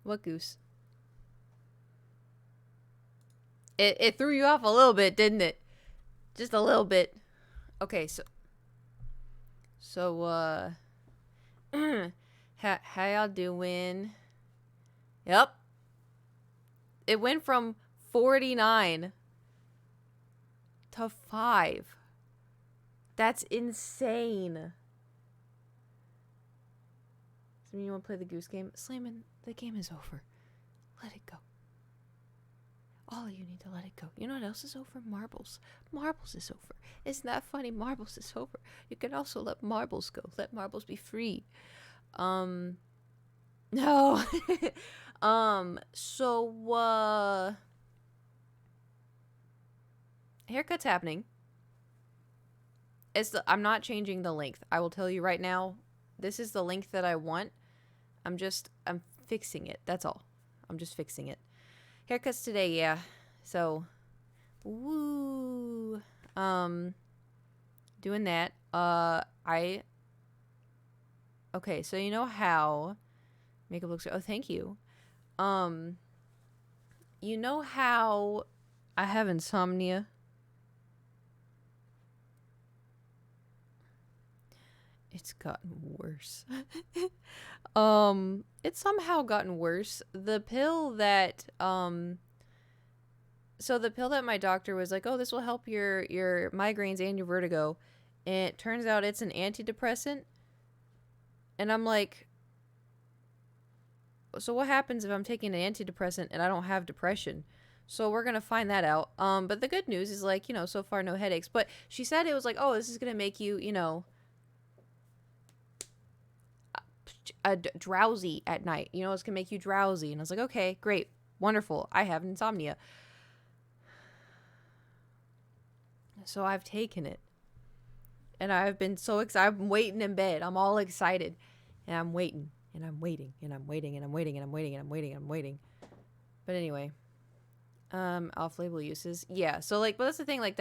What goose? It threw you off a little bit, didn't it? Just a little bit. Okay, so how y'all doing? Yep. It went from 49 to 5. That's insane. So you want to play the goose game? Slayman, the game is over. Let it go. All of you need to let it go. You know what else is over? Marbles. Marbles is over. Isn't that funny? Marbles is over. You can also let marbles go. Let marbles be free. No. Haircut's happening. I'm not changing the length. I will tell you right now, this is the length that I want. I'm fixing it. That's all. I'm just fixing it. Haircuts today, yeah. So, woo. Doing that. Okay, so you know how makeup looks. Oh, thank you. You know how I have insomnia? It's gotten worse. It's somehow gotten worse. The pill that so the pill that my doctor was like, "Oh, this will help your migraines and your vertigo." And it turns out it's an antidepressant. And I'm like, so what happens if I'm taking an antidepressant and I don't have depression? So we're going to find that out. But the good news is, like, you know, so far no headaches. But she said it was like, "Oh, this is going to make you, you know, drowsy at night. You know, it's going to make you drowsy." And I was like, "Okay, great. Wonderful. I have insomnia." So I've taken it. And I've been so excited. I'm waiting in bed. I'm all excited. And I'm waiting. And I'm waiting. And I'm waiting. And I'm waiting. And I'm waiting. And I'm waiting. And I'm waiting. But anyway. Off-label uses. Yeah. So, like, but that's the thing. Like,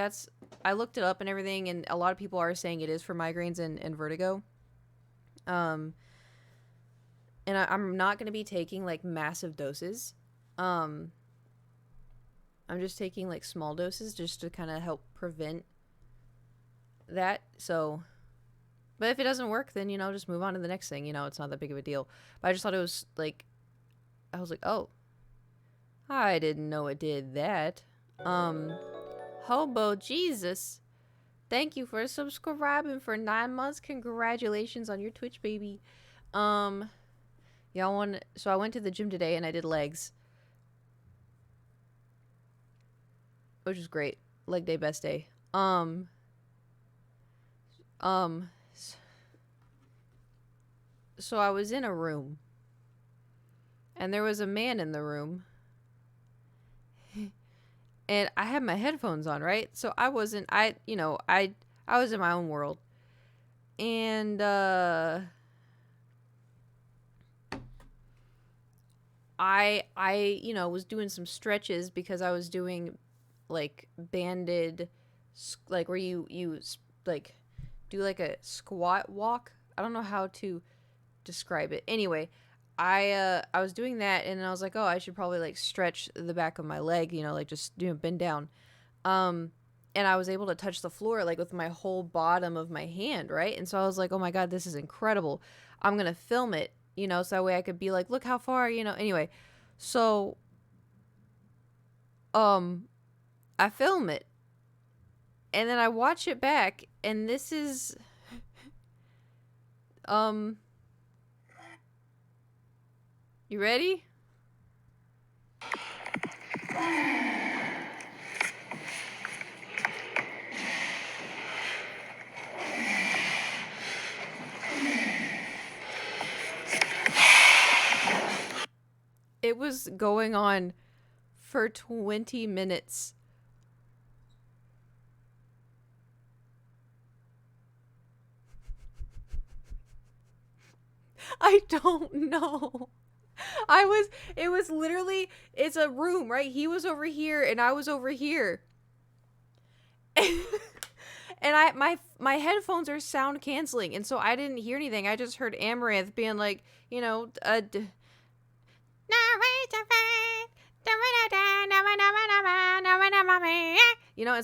I looked it up and everything. And a lot of people are saying it is for migraines and vertigo. And I'm not going to be taking, like, massive doses. I'm just taking, like, small doses just to kind of help prevent that. So, but if it doesn't work, then, you know, just move on to the next thing. You know, it's not that big of a deal. But I just thought it was, like, I was like, oh, I didn't know it did that. Hobo Jesus, thank you for subscribing for 9 months. Congratulations on your Twitch, baby. Y'all want? So I went to the gym today and I did legs, which was great. Leg day, best day. So I was in a room and there was a man in the room. And I had my headphones on, right? So I wasn't, I was in my own world. And, I was doing some stretches because I was doing, like, banded, like, where you like, do, like, a squat walk. I don't know how to describe it. Anyway, I was doing that, and I was like, oh, I should probably, like, stretch the back of my leg, like, just, bend down. And I was able to touch the floor, like, with my whole bottom of my hand, right? And so I was like, oh my God, this is incredible. I'm gonna film it, so that way I could be like, look how far, anyway. So, I film it, and then I watch it back, and this is, you ready? It was going on for 20 minutes. I don't know. It was literally, it's a room, right? He was over here and I was over here. And my headphones are sound canceling, and so I didn't hear anything. I just heard Amaranth being like, and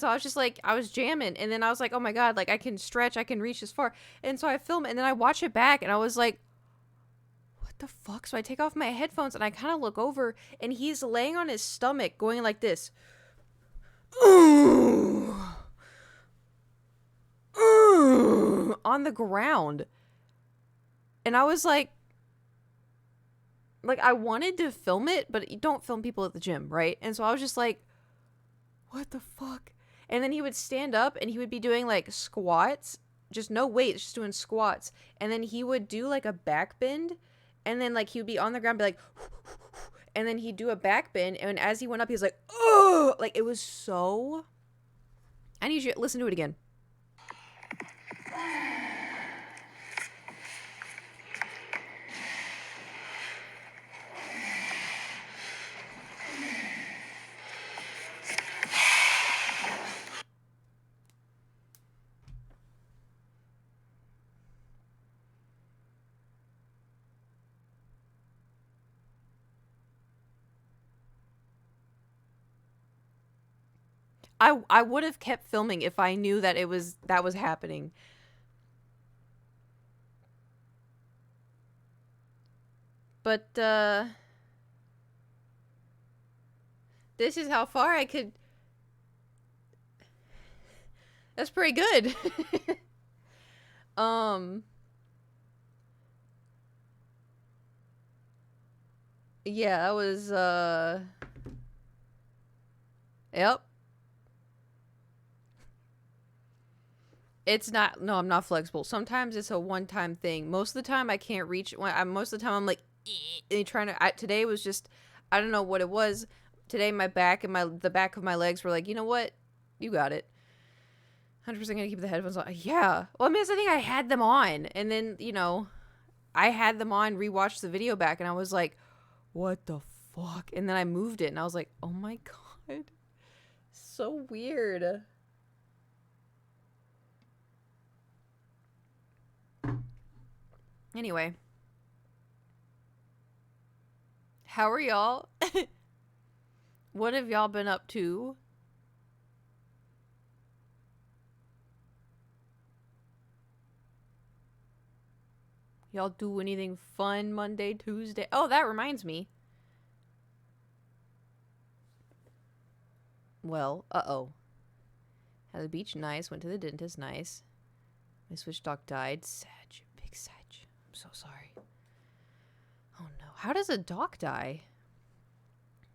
so I was just like, I was jamming, and then I was like, oh my God, like, I can stretch, I can reach this far. And so I film it, and then I watch it back, and I was like, what the fuck? So I take off my headphones, and I kind of look over, and he's laying on his stomach going like this. On the ground. And I was like, I wanted to film it, but you don't film people at the gym, right? And so I was just like, what the fuck? And then he would stand up and he would be doing, like, squats, just no weights, just doing squats. And then he would do, like, a back bend, and then, like, he would be on the ground, be like, and then he'd do a back bend, and as he went up, he was like, oh, like, it was so, I need you to listen to it again. I would have kept filming if I knew that that was happening. But this is how far I could. That's pretty good. Yeah, that was yep. It's not, no, I'm not flexible. Sometimes it's a one-time thing. Most of the time I can't reach, most of the time I'm like, trying to, today was just, I don't know what it was. Today my back and the back of my legs were like, you know what? You got it. 100% gonna keep the headphones on. Yeah. Well, I mean, it's the thing, I had them on. And then, I had them on, rewatched the video back, and I was like, what the fuck? And then I moved it, and I was like, oh my God. So weird. Anyway. How are y'all? What have y'all been up to? Y'all do anything fun Monday, Tuesday? Oh, that reminds me. Well, uh-oh. Had the beach, nice. Went to the dentist, nice. My switch dog died. Sad. Big sad. I'm so sorry. Oh no. How does a dog die?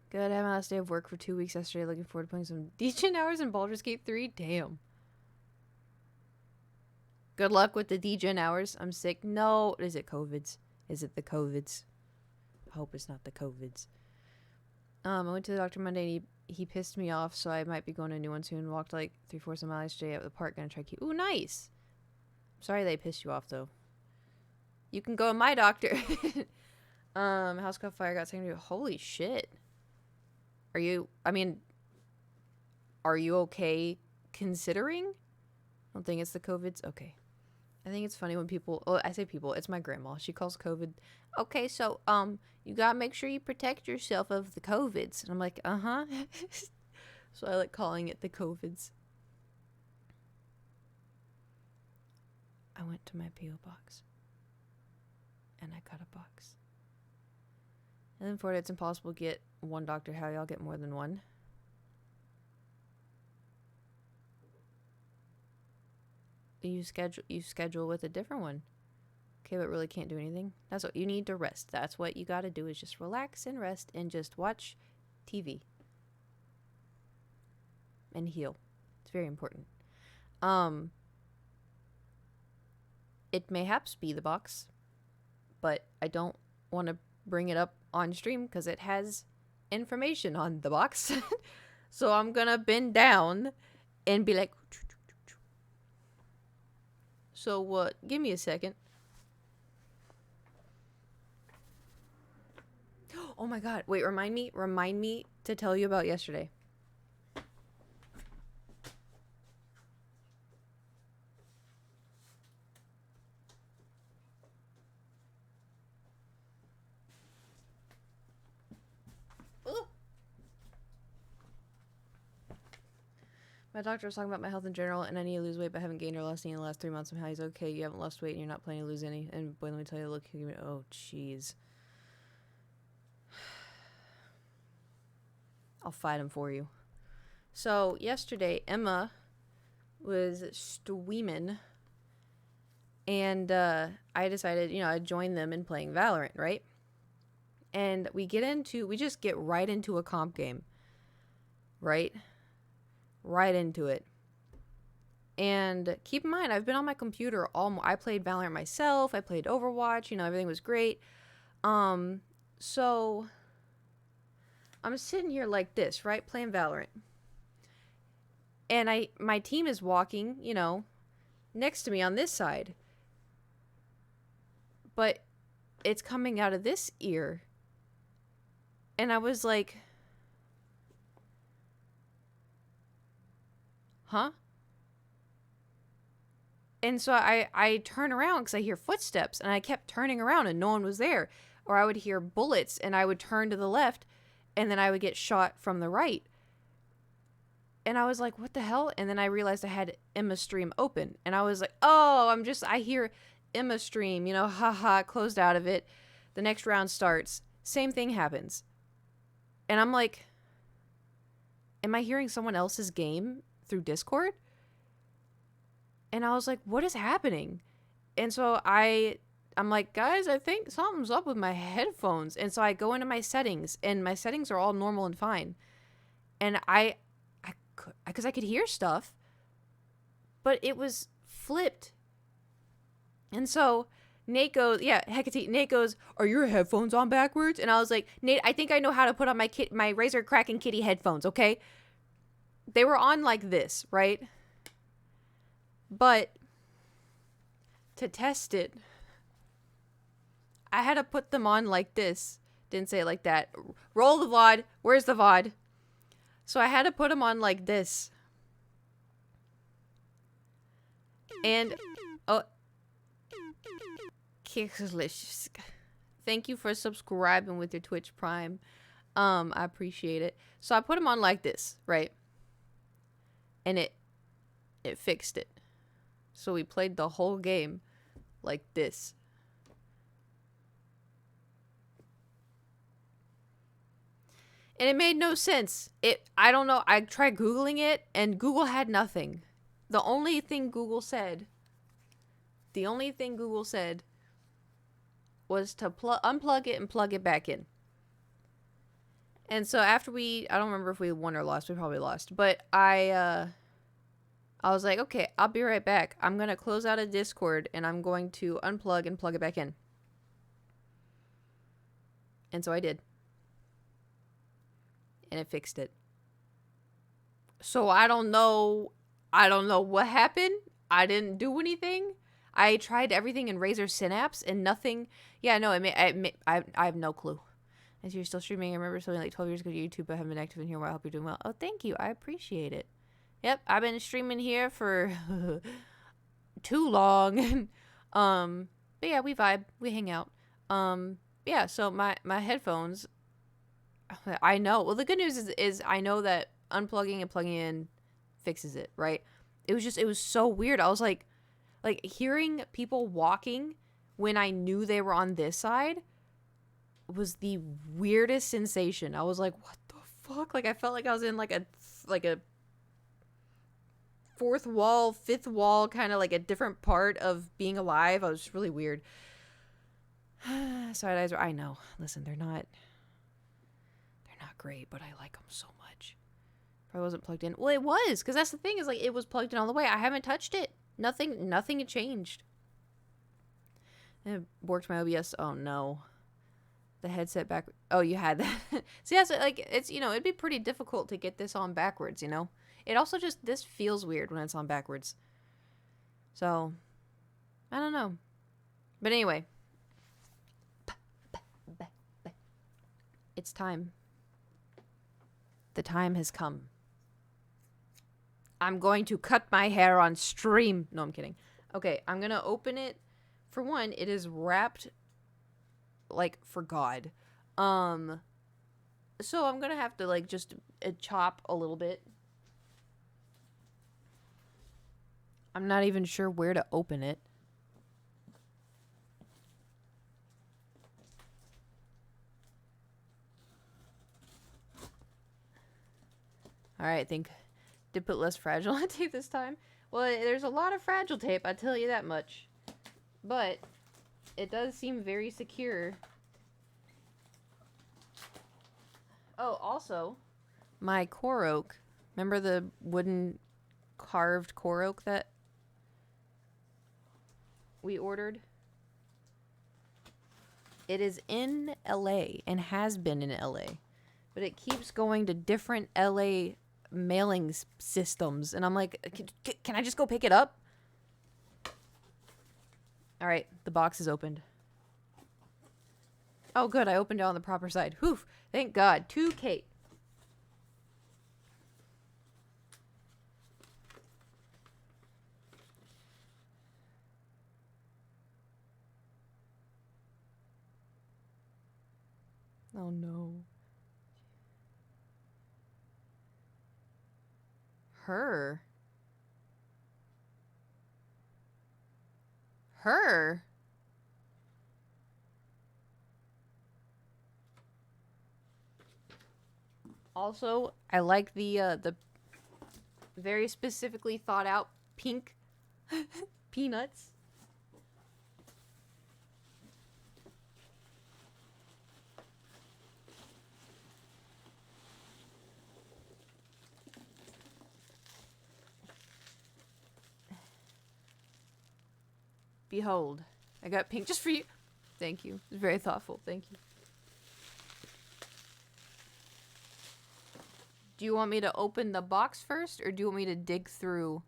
Good. I had my last day of work for 2 weeks yesterday. Looking forward to playing some DGen hours in Baldur's Gate 3. Damn. Good luck with the DGen hours. I'm sick. No. Is it COVIDs? Is it the COVIDs? I hope it's not the COVIDs. I went to the doctor Monday and he pissed me off, so I might be going to a new one soon. Walked like 3/4 of a mile yesterday at the park. Gonna try keep. Ooh, nice. Sorry they pissed you off though. You can go to my doctor. House caught fire. Got taken to. Holy shit. Are you okay considering? I don't think it's the COVIDs. Okay. I think it's funny when people, oh, I say people, it's my grandma. She calls COVID. Okay, so, you gotta make sure you protect yourself of the COVIDs. And I'm like, uh-huh. So I like calling it the COVIDs. I went to my P.O. box. And I got a box. And then for it, it's impossible to get one doctor. How y'all get more than one? You schedule with a different one. Okay, but really can't do anything. That's what you need to rest. That's what you got to do is just relax and rest and just watch TV. And heal. It's very important. It mayhaps be the box, but I don't want to bring it up on stream because it has information on the box. So I'm gonna bend down and be like, so give me a second. Oh my god, wait, remind me to tell you about yesterday. My doctor was talking about my health in general, and I need to lose weight, but I haven't gained or lost any in the last 3 months. Somehow he's okay. You haven't lost weight, and you're not planning to lose any. And boy, let me tell you, look, oh, jeez. I'll fight him for you. So yesterday, Emma was streaming, and I decided, I'd join them in playing Valorant, right? And we just get right into a comp game, right? Right into it. And keep in mind, I've been on my computer I played Valorant myself. I played Overwatch. Everything was great. So I'm sitting here like this, right, playing Valorant. And my team is walking, next to me on this side. But it's coming out of this ear. And I was like, huh? And so I turn around because I hear footsteps, and I kept turning around and no one was there. Or I would hear bullets and I would turn to the left and then I would get shot from the right. And I was like, what the hell? And then I realized I had Emma stream open, and I was like, oh, I hear Emma stream, haha, closed out of it. The next round starts. Same thing happens. And I'm like, am I hearing someone else's game through Discord? And I was like, what is happening? And so I'm like, guys, I think something's up with my headphones. And so I go into my settings, and my settings are all normal and fine. And because I could hear stuff, but it was flipped. And so Nate goes, Hecate, Nate goes, are your headphones on backwards? And I was like, Nate, I think I know how to put on my Razor Kraken Kitty headphones, okay? They were on like this, right? But to test it, I had to put them on like this. Didn't say it like that. Roll the VOD. Where's the VOD? So I had to put them on like this. And, Kicklicious. Thank you for subscribing with your Twitch Prime. I appreciate it. So I put them on like this, right? And it fixed it. So we played the whole game like this. And it made no sense. I don't know. I tried Googling it, and Google had nothing. The only thing Google said was to unplug it and plug it back in. And so after I don't remember if we won or lost. We probably lost. But I was like, okay, I'll be right back. I'm going to close out of Discord, and I'm going to unplug and plug it back in. And so I did. And it fixed it. So I don't know. I don't know what happened. I didn't do anything. I tried everything in Razer Synapse and nothing. Yeah, no, I have no clue. As you're still streaming, I remember something like 12 years ago to YouTube. I haven't been active in here. Well, I hope you're doing well. Oh, thank you. I appreciate it. Yep, I've been streaming here for too long. But yeah, we vibe. We hang out. Yeah, so my headphones, I know. Well, the good news is I know that unplugging and plugging in fixes it, right? It was so weird. I was like hearing people walking when I knew they were on this side was the weirdest sensation. I was like, what the fuck? Like I felt like I was in like a fourth wall, fifth wall, kind of like a different part of being alive. I was really weird. Side eyes, I know. Listen, they're not great, but I like them so much. Probably wasn't plugged in. Well, it was, because that's the thing, is like it was plugged in all the way. I haven't touched it. Nothing had changed. It worked my OBS. Oh no. The headset back. Oh, you had that. See, that's like, it's, you know, it'd be pretty difficult to get this on backwards, you know? It also just, this feels weird when it's on backwards. So, I don't know. But anyway. It's time. The time has come. I'm going to cut my hair on stream. No, I'm kidding. Okay, I'm going to open it. For one, it is wrapped like for God. So I'm going to have to like just chop a little bit. I'm not even sure where to open it. All right, I think did put less fragile tape this time. Well, there's a lot of fragile tape, I tell you that much. But it does seem very secure. Oh, also, my core oak. Remember the wooden carved core oak that we ordered? It is in LA and has been in LA. But it keeps going to different LA mailing systems. And I'm like, can I just go pick it up? All right, the box is opened. Oh, good. I opened it on the proper side. Whew. Thank God. 2K. Oh, no. Her. Also, I like the very specifically thought out pink peanuts. Behold, I got pink just for you. Thank you. It's very thoughtful. Thank you. Do you want me to open the box first, or do you want me to dig through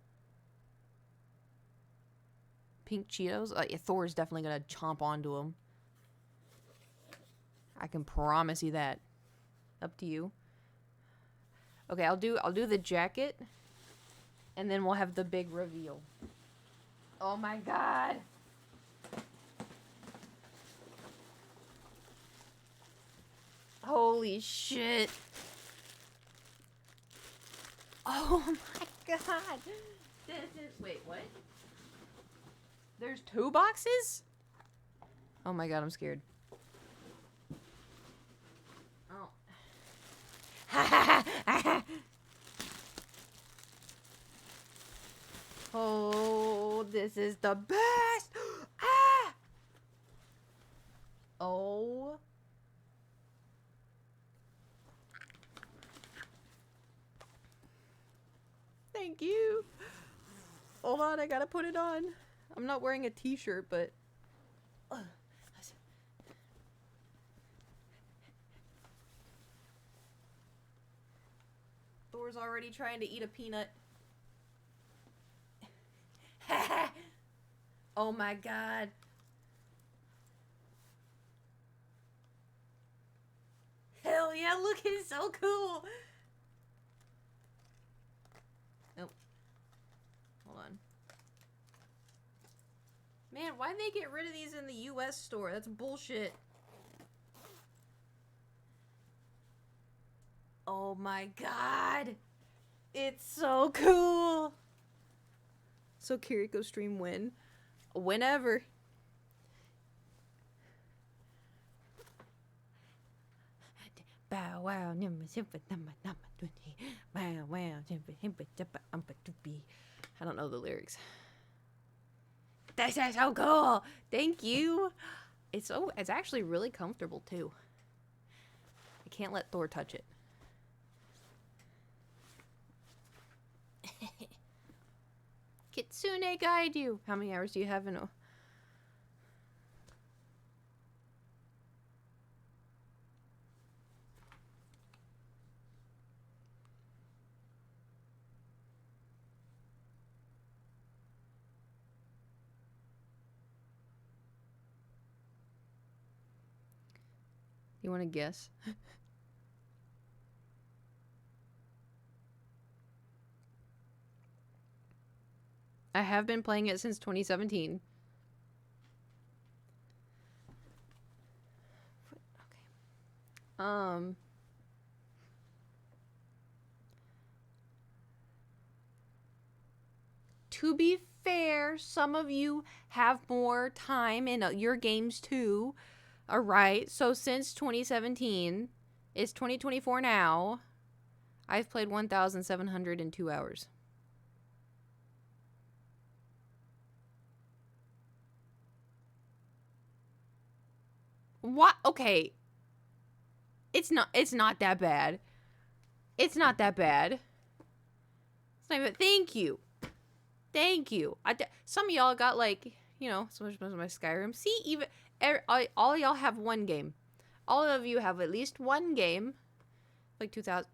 pink Cheetos? Yeah, Thor's definitely gonna chomp onto them. I can promise you that. Up to you. Okay, I'll do the jacket, and then we'll have the big reveal. Oh my God. Holy shit. Oh my God. This is... Wait, what? There's 2 boxes? Oh my God, I'm scared. Oh. Oh, this is the best. Ah! Oh. Thank you. Hold on, I gotta put it on. I'm not wearing a t-shirt, but... was already trying to eat a peanut. Oh my god. Hell yeah, look, it's so cool. Nope. Hold on. Man, why'd they get rid of these in the US store? That's bullshit. Oh my god. It's so cool. So Kiriko stream when? Whenever. Bow wow, I don't know the lyrics. This is so cool. Thank you. It's actually really comfortable too. I can't let Thor touch it. Kitsune guide you. How many hours do you have in a... You want to guess? I have been playing it since 2017. Okay. To be fair, some of you have more time in your games too. All right. So since 2017, it's 2024 now. I've played 1,702 hours. What? Okay. It's not that bad. It's not that bad. It's not even, thank you. Thank you. Some of y'all got like, you know, so much of my Skyrim. See, even all y'all have one game. All of you have at least one game. Like 2,000.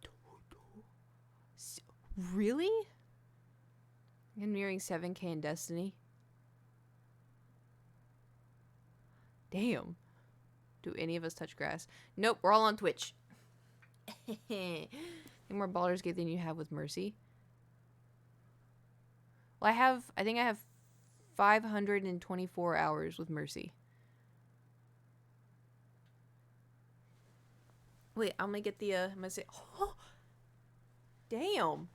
Really? I'm nearing 7K in Destiny. Damn. Do any of us touch grass? Nope, we're all on Twitch. Any more Baldur's Gate than you have with Mercy? Well, I think I have 524 hours with Mercy. Wait, I'm gonna get the, I'm gonna say, oh, damn.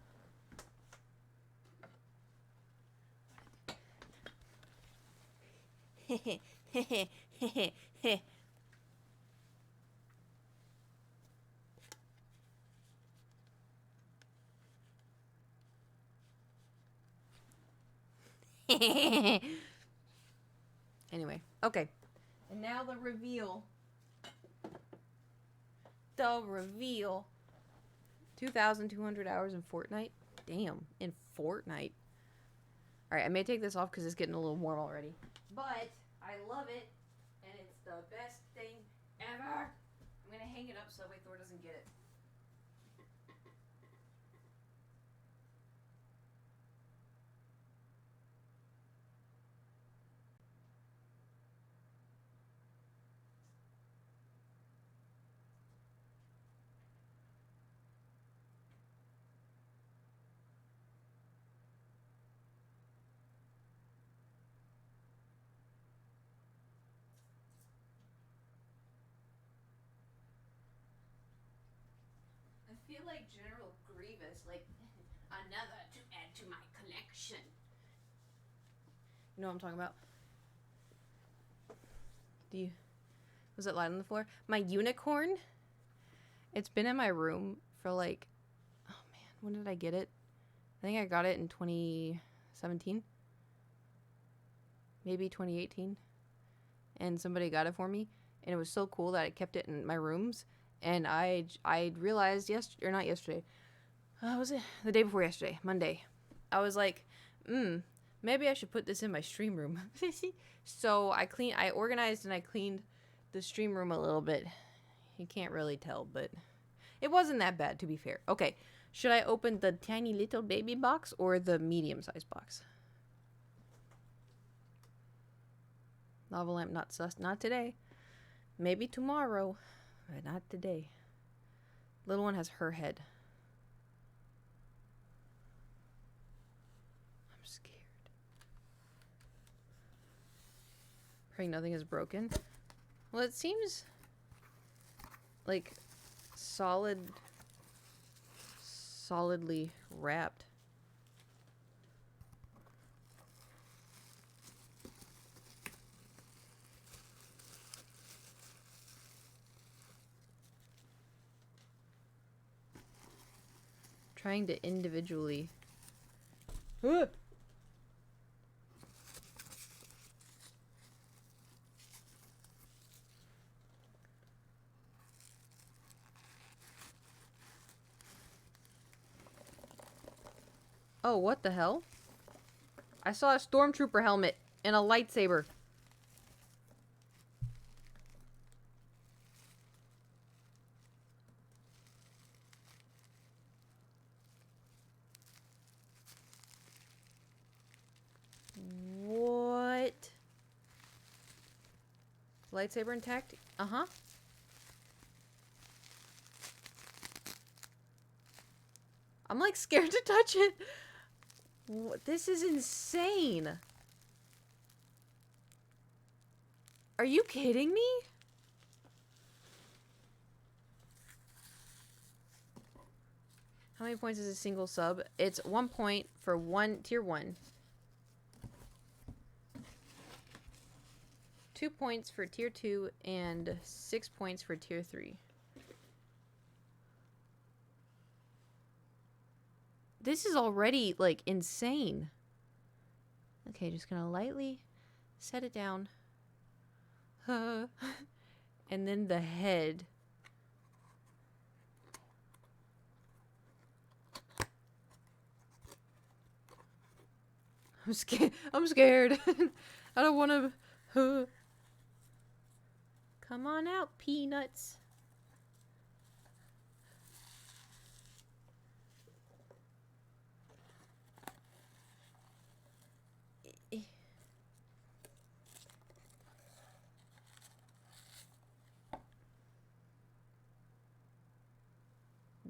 Anyway, okay. And now the reveal. The reveal. 2,200 hours in Fortnite? Damn, in Fortnite. Alright, I may take this off because it's getting a little warm already. But, I love it. And it's the best thing ever. I'm going to hang it up so that way Thor doesn't get it. I feel like General Grievous, like another to add to my collection. You know what I'm talking about? Was it light on the floor? My unicorn? It's been in my room for like, oh man, when did I get it? I think I got it in 2017. Maybe 2018. And somebody got it for me. And it was so cool that I kept it in my rooms. And I realized not yesterday. Was it the day before yesterday? Monday. I was like, maybe I should put this in my stream room. So I organized and I cleaned the stream room a little bit. You can't really tell, but it wasn't that bad, to be fair. Okay, Should I open the tiny little baby box or the medium-sized box? Lava lamp not sus. Not today. Maybe tomorrow, but not today. Little one has her head. I'm scared. Praying nothing is broken. Well, it seems like solidly wrapped. Trying to individually. Oh, what the hell? I saw a stormtrooper helmet and a lightsaber. What? Lightsaber intact? Uh-huh. I'm like scared to touch it. This is insane. Are you kidding me? How many points is a single sub? It's 1 point for tier 1. 2 points for tier 2 and 6 points for tier 3. This is already, like, insane. Okay, just gonna lightly set it down. And then the head. I'm scared. I'm scared. I don't want to... Come on out, peanuts.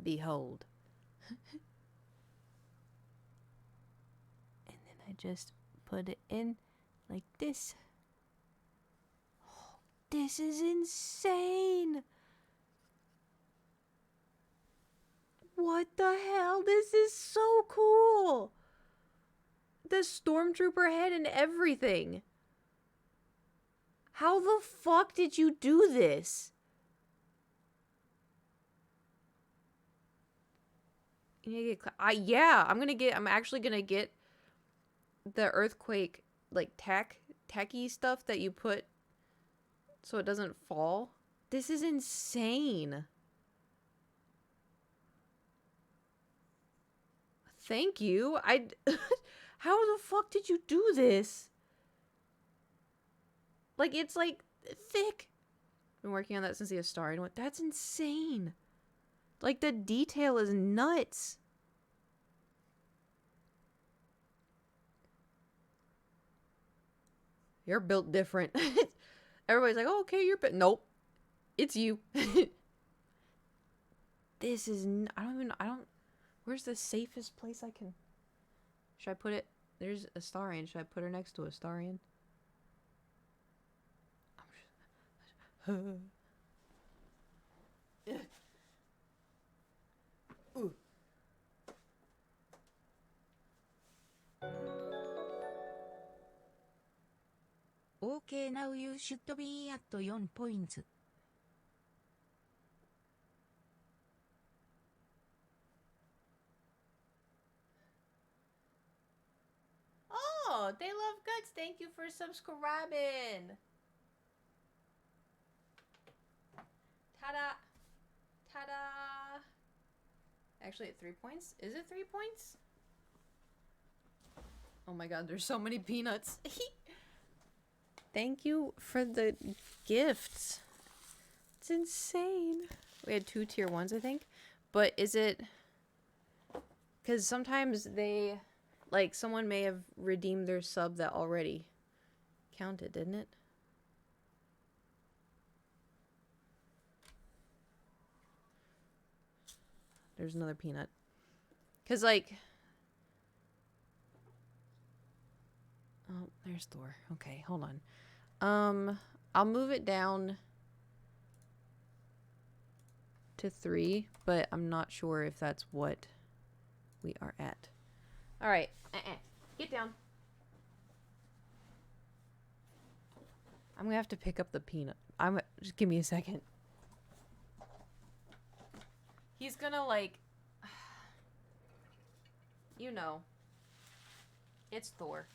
Behold. And then I just put it in like this. Oh, this is insane. What the hell? This is so cool. The stormtrooper head and everything. How the fuck did you do this? You get yeah, I'm actually gonna get the earthquake, like, tacky stuff that you put so it doesn't fall. This is insane. Thank you. How the fuck did you do this? Like, it's like thick. Been working on that since the Astarian one. That's insane. Like, the detail is nuts. You're built different. Everybody's like, oh, okay, you're built. Nope. It's you. This is... I don't... Where's the safest place I can... Should I put it... There's Astarian. Should I put her next to Astarian? Ooh. Okay, now you should be at 4 points. Oh, they love guts. Thank you for subscribing. Ta-da. Ta-da. Actually, at 3 points? Is it 3 points? Oh my god, there's so many peanuts. Thank you for the gifts. It's insane. We had 2 tier 1s, I think. But is it... Because sometimes they, like, someone may have redeemed their sub that already counted, didn't it? There's another peanut. Because, like... Oh, there's Thor. Okay, hold on. I'll move it down to 3, but I'm not sure if that's what we are at. All right. Get down. I'm gonna have to pick up the peanut. Just give me a second. He's gonna, like, you know, it's Thor.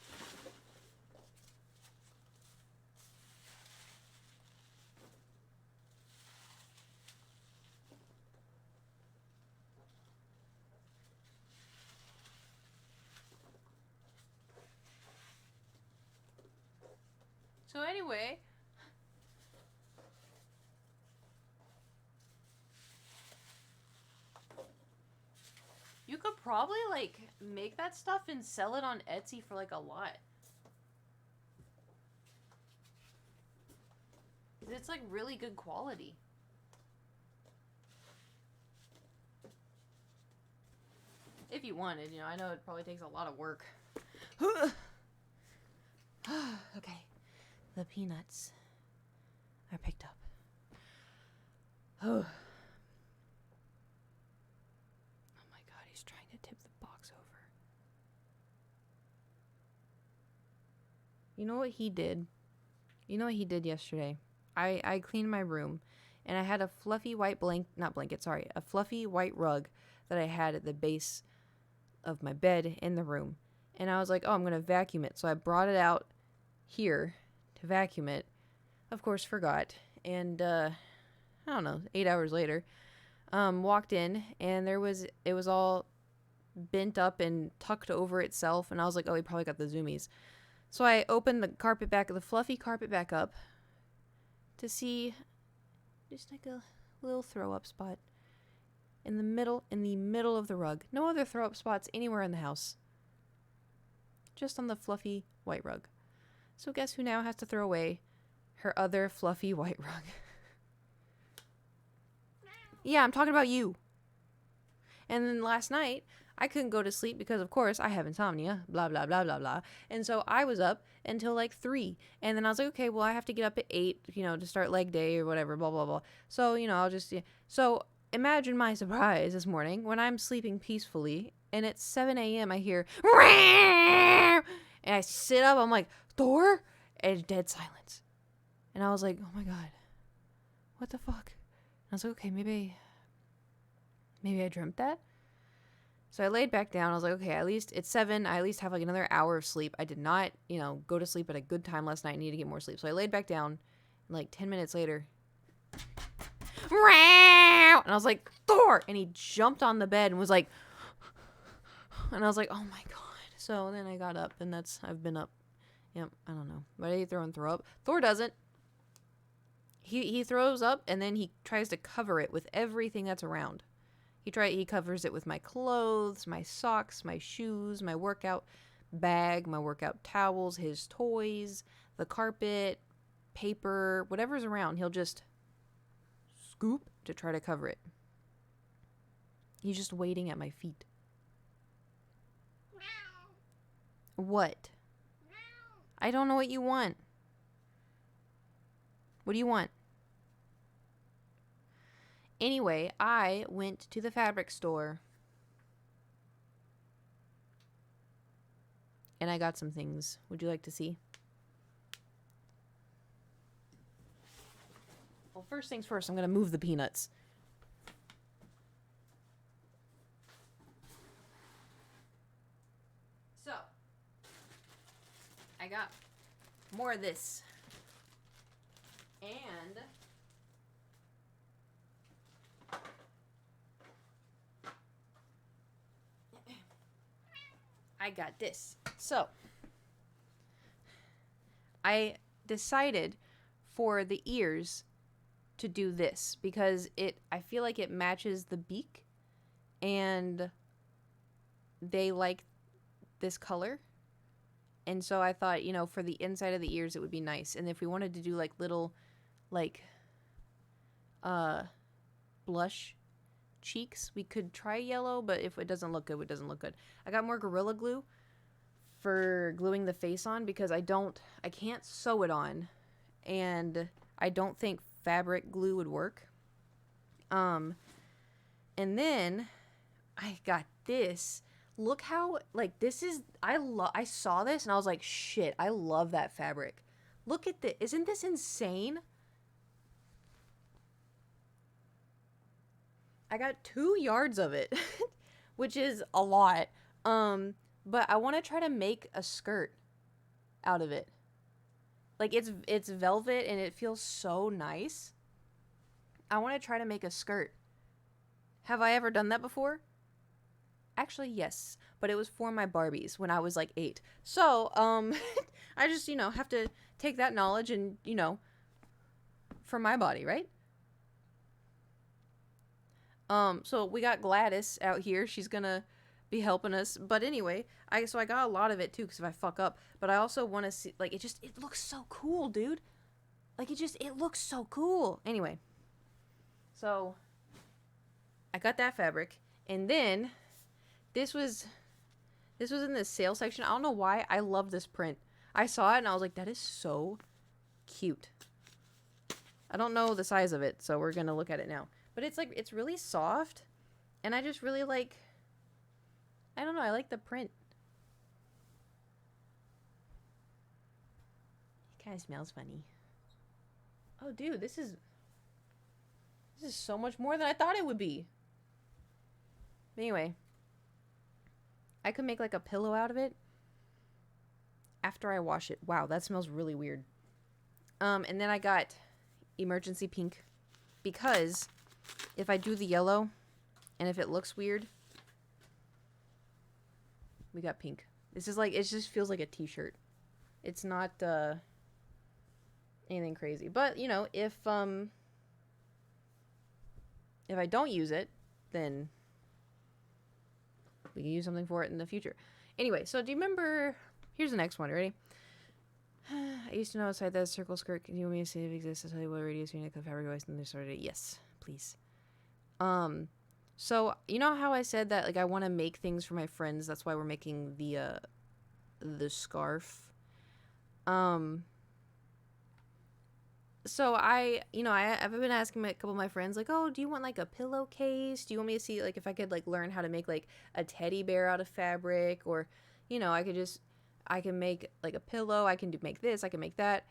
So anyway, you could probably, like, make that stuff and sell it on Etsy for, like, a lot. It's, like, really good quality. If you wanted, you know, I know it probably takes a lot of work. Okay. The peanuts are picked up. Oh. Oh my god, he's trying to tip the box over. You know what he did? You know what he did yesterday? I cleaned my room, and I had a fluffy white a fluffy white rug that I had at the base of my bed in the room. And I was like, oh, I'm going to vacuum it. So I brought it out here to vacuum it. Of course, forgot. And, I don't know, 8 hours later, walked in, and it was all bent up and tucked over itself. And I was like, oh, he probably got the zoomies. So I opened the fluffy carpet back up to see just like a little throw up spot in the middle of the rug. No other throw up spots anywhere in the house. Just on the fluffy white rug. So guess who now has to throw away her other fluffy white rug? Yeah, I'm talking about you. And then last night, I couldn't go to sleep because, of course, I have insomnia, blah, blah, blah, blah, blah. And so I was up until like 3. And then I was like, okay, well, I have to get up at 8, you know, to start leg day or whatever, blah, blah, blah. So, you know, I'll just... So imagine my surprise this morning when I'm sleeping peacefully and at 7 a.m. I hear... And I sit up, I'm like, Thor? And dead silence. And I was like, oh my god, what the fuck? And I was like, okay, maybe I dreamt that? So I laid back down. I was like, okay, at least it's 7. I at least have like another hour of sleep. I did not, you know, go to sleep at a good time last night. I need to get more sleep. So I laid back down, and like 10 minutes later, and I was like, Thor! And he jumped on the bed and was like, and I was like, oh my god. So then I got up, and I've been up. Yep, I don't know. Why did he throw up? Thor doesn't. He throws up, and then he tries to cover it with everything that's around. He covers it with my clothes, my socks, my shoes, my workout bag, my workout towels, his toys, the carpet, paper, whatever's around. He'll just scoop to try to cover it. He's just waiting at my feet. What? I don't know what you want. What do you want? Anyway, I went to the fabric store and I got some things. Would you like to see? Well, first things first, I'm going to move the peanuts. So, I got more of this. And I got this. So, I decided for the ears to do this because I feel like it matches the beak, and they like this color. And so I thought, you know, for the inside of the ears, it would be nice. And if we wanted to do like little, like, blush cheeks, we could try yellow, but if it doesn't look good, it doesn't look good. I got more Gorilla Glue for gluing the face on because I can't sew it on, and I don't think fabric glue would work. And then I got this. Look how, like, this is, I saw this and I was like, shit, I love that fabric. Look at this. Isn't this insane? I got 2 yards of it, which is a lot. But I want to try to make a skirt out of it. Like, it's velvet and it feels so nice. I want to try to make a skirt. Have I ever done that before? Actually, yes, but it was for my Barbies when I was like 8. So, I just, you know, have to take that knowledge and, you know, for my body, right? So we got Gladys out here. She's gonna be helping us. But anyway, I got a lot of it too, because if I fuck up. But I also want to see, like, it looks so cool, dude. Like, it looks so cool. Anyway, so I got that fabric, and then this was in the sale section. I don't know why. I love this print. I saw it and I was like, that is so cute. I don't know the size of it, so we're gonna look at it now. But it's like, it's really soft, and I just really like, I don't know, I like the print. It kind of smells funny. Oh, dude, this is so much more than I thought it would be. Anyway, I could make like a pillow out of it after I wash it. Wow, that smells really weird. And then I got emergency pink, because if I do the yellow and if it looks weird, we got pink. This is like, it just feels like a t-shirt. It's not anything crazy. But, you know, if I don't use it, then we can use something for it in the future. Anyway, so do you remember, here's the next one, ready? I used to know outside that circle skirt. Can you want me to see if it exists? I'll tell you what radius unit of fabric device, and they started it. Yes, please. So you know how I said that, like, I want to make things for my friends. That's why we're making the scarf. So I've been asking a couple of my friends, like, oh, do you want like a pillowcase? Do you want me to see, like, if I could like learn how to make like a teddy bear out of fabric, or, you know, I can make like a pillow. I can make this. I can make that.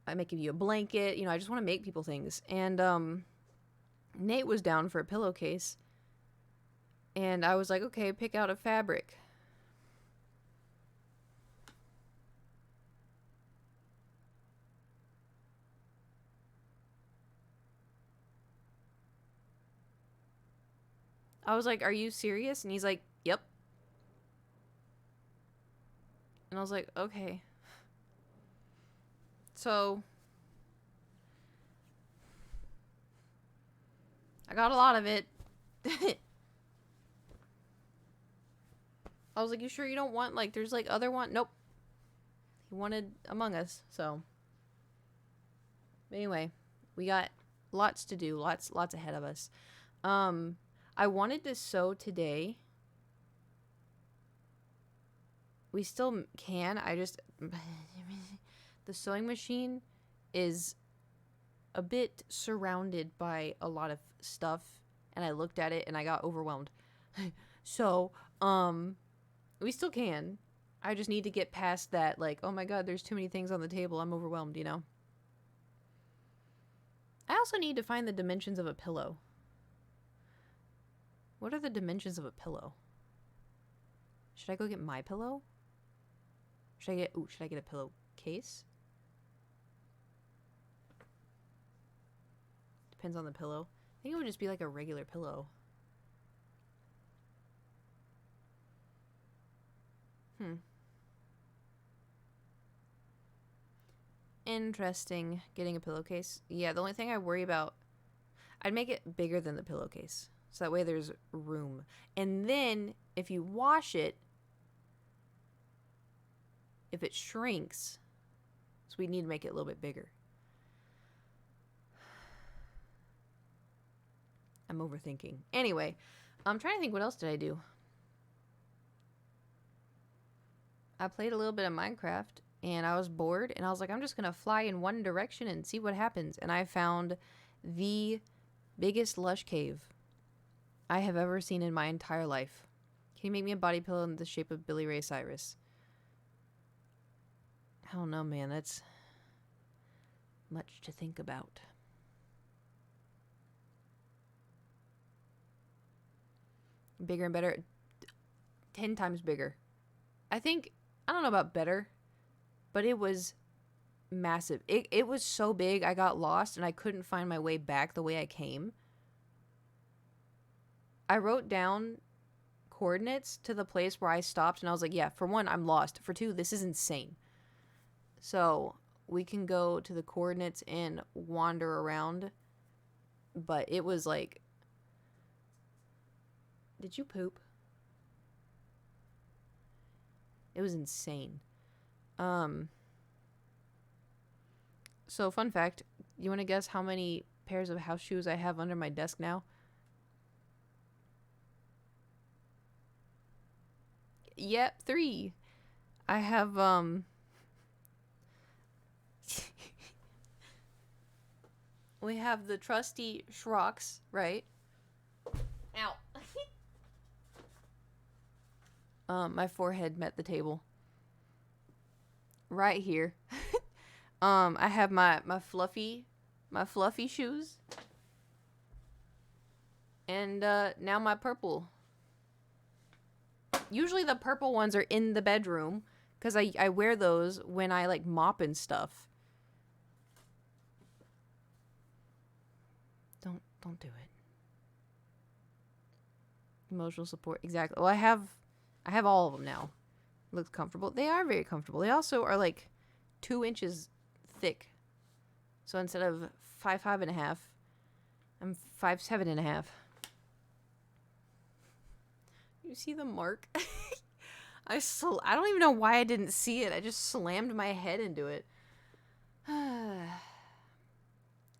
I might give you a blanket. You know, I just want to make people things. And Nate was down for a pillowcase, and I was like, okay, pick out a fabric. I was like, are you serious? And he's like, yep. And I was like, okay. So I got a lot of it. I was like, you sure you don't want, like, there's like other one? Nope. He wanted Among Us, so. Anyway, we got lots to do, lots ahead of us. I wanted to sew today. We still can. I just the sewing machine is a bit surrounded by a lot of stuff, and I looked at it and I got overwhelmed. So, we still can. I just need to get past that, like, oh my god, there's too many things on the table. I'm overwhelmed, you know? I also need to find the dimensions of a pillow. What are the dimensions of a pillow? Should I go get my pillow? Should I get a pillowcase? Depends on the pillow. I think it would just be like a regular pillow. Interesting. Getting a pillowcase. Yeah, the only thing I worry about, I'd make it bigger than the pillowcase. So that way there's room. And then if you wash it, if it shrinks, so we need to make it a little bit bigger. I'm overthinking. Anyway, I'm trying to think, what else did I do? I played a little bit of Minecraft and I was bored and I was like, I'm just going to fly in one direction and see what happens. And I found the biggest lush cave I have ever seen in my entire life. Can you make me a body pillow in the shape of Billy Ray Cyrus? I don't know, man. That's much to think about. Bigger and better. 10 times bigger. I think, I don't know about better, but it was massive. It was so big, I got lost and I couldn't find my way back the way I came. I wrote down coordinates to the place where I stopped and I was like, yeah, for one, I'm lost. For two, this is insane. So we can go to the coordinates and wander around. But it was like, did you poop? It was insane. So fun fact, you want to guess how many pairs of house shoes I have under my desk now? Yep, 3. I have we have the trusty Schrocks, right? Ow. My forehead met the table. Right here. I have my fluffy shoes. And now my purple. Usually the purple ones are in the bedroom because I wear those when I like mop and stuff. Don't do it. Emotional support. Exactly. Well, I have all of them now. Looks comfortable. They are very comfortable. They also are like 2 inches thick. So instead of 5'5.5", I'm 5'7.5". You see the mark? I don't even know why I didn't see it. I just slammed my head into it.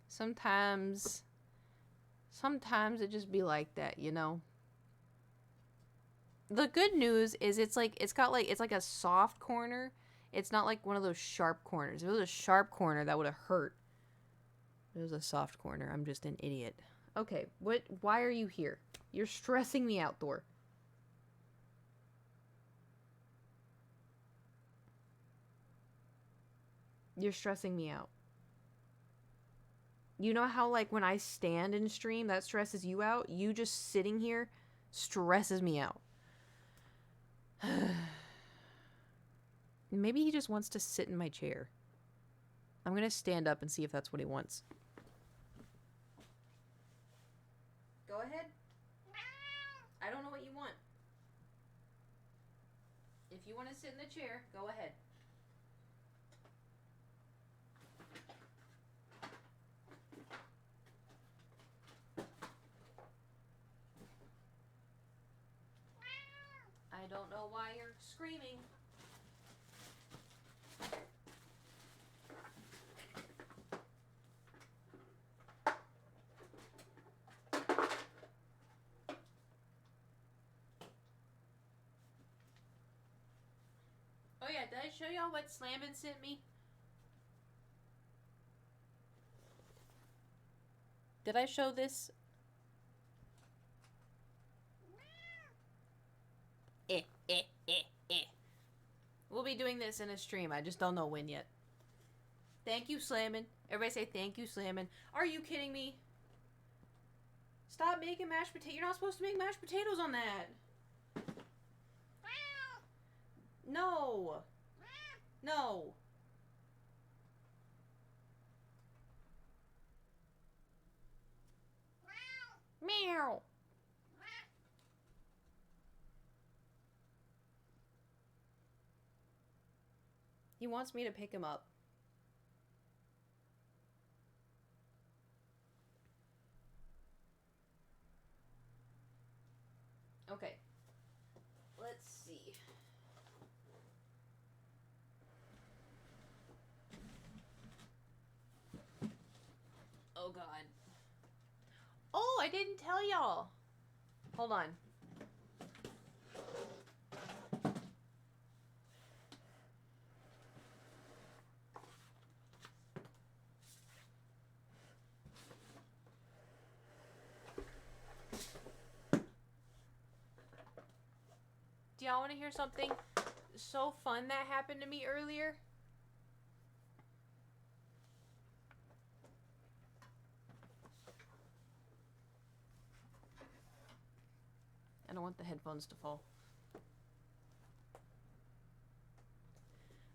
Sometimes it just be like that, you know? The good news is it's like a soft corner. It's not like one of those sharp corners. If it was a sharp corner, that would have hurt. It was a soft corner. I'm just an idiot. Okay, why are you here? You're stressing me out, Thor. You're stressing me out. You know how like when I stand and stream, that stresses you out? You just sitting here stresses me out. Maybe he just wants to sit in my chair. I'm gonna stand up and see if that's what he wants. Go ahead. I don't know what you want. If you want to sit in the chair, go ahead. I don't know why you're screaming. Oh yeah, did I show y'all what Slammin sent me? Did I show this? We'll be doing this in a stream. I just don't know when yet. Thank you, Slammin. Everybody say thank you, Slammin. Are you kidding me? Stop making mashed potatoes. You're not supposed to make mashed potatoes on that. No. No. Meow. He wants me to pick him up. Okay. Let's see. Oh, God. Oh, I didn't tell y'all. Hold on. Do y'all want to hear something so fun that happened to me earlier? I don't want the headphones to fall.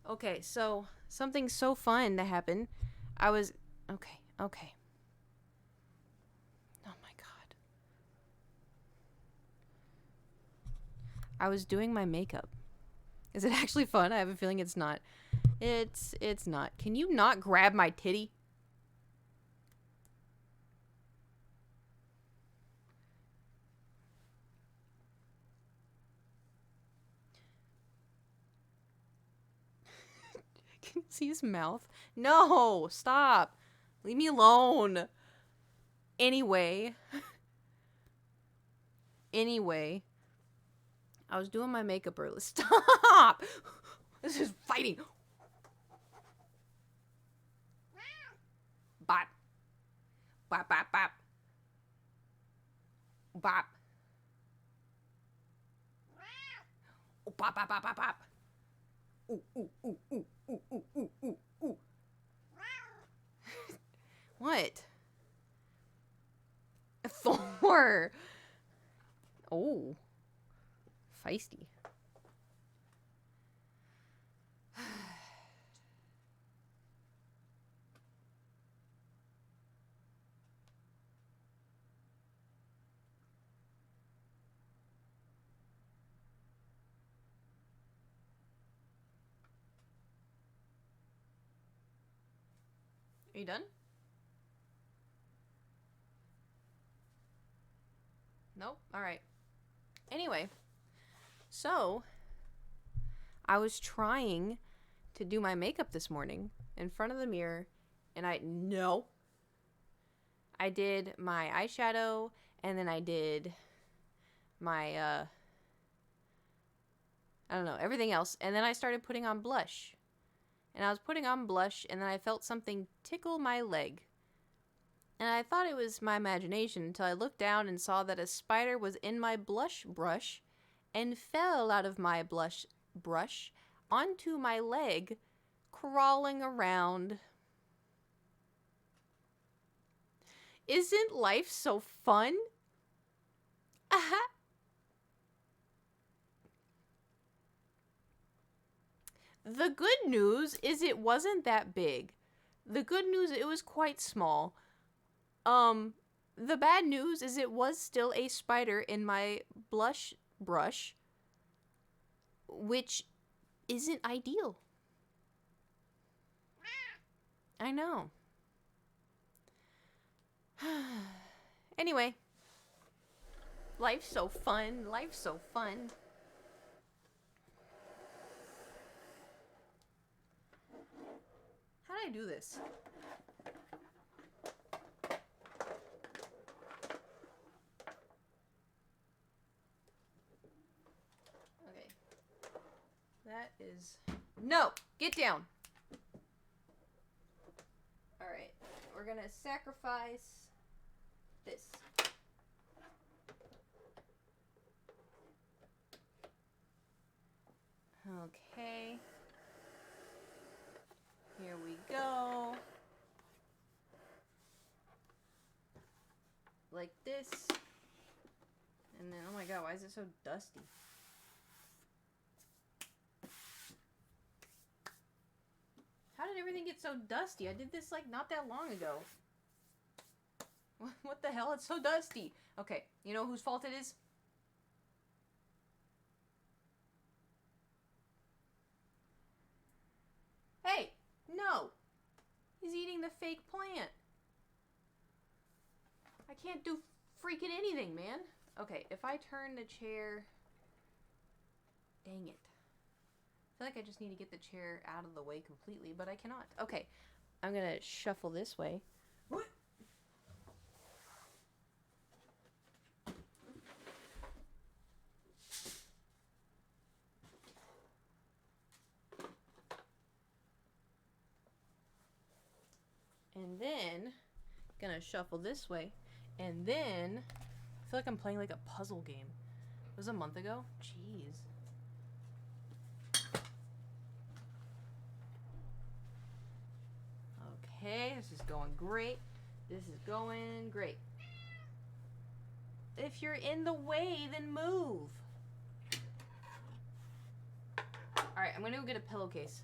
Okay, so something so fun that happened. I was... Okay. Oh my God. I was doing my makeup. Is it actually fun? I have a feeling it's not. It's not. Can you not grab my titty? Can you see his mouth? No! Stop! Leave me alone! Anyway. I was doing my makeup earlier. Stop! This is fighting. Bop. Bop, bop, bop. Bop. Oh, bop, bop, bop, bop, bop. Ooh, ooh, ooh, ooh, ooh, ooh, ooh, ooh, ooh. What? Thor. Oh. Feisty. Are you done? Nope. All right. Anyway, so I was trying to do my makeup this morning in front of the mirror, and I did my eyeshadow, and then I did my I don't know, everything else, and then I started putting on blush. And I was putting on blush, and then I felt something tickle my leg. And I thought it was my imagination until I looked down and saw that a spider was in my blush brush and fell out of my blush brush onto my leg, crawling around. Isn't life so fun? Aha! The good news is it wasn't that big. The good news, it was quite small. The bad news is it was still a spider in my blush brush, which isn't ideal. I know. Anyway, life's so fun. Life's so fun. How did I do this? Okay. That is... No! Get down! Alright. We're gonna sacrifice this. Okay. Here we go. Like this. And then, oh my god, why is it so dusty? How did everything get so dusty? I did this like not that long ago. What the hell? It's so dusty. Okay, you know whose fault it is? Hey, no. He's eating the fake plant. I can't do freaking anything, man. Okay, if I turn the chair... Dang it. I feel like I just need to get the chair out of the way completely, but I cannot. Okay, I'm gonna shuffle this way. And then, gonna shuffle this way. And then, I feel like I'm playing like a puzzle game. It was a month ago? Jeez. Okay, this is going great. This is going great. If you're in the way, then move. Alright, I'm gonna go get a pillowcase.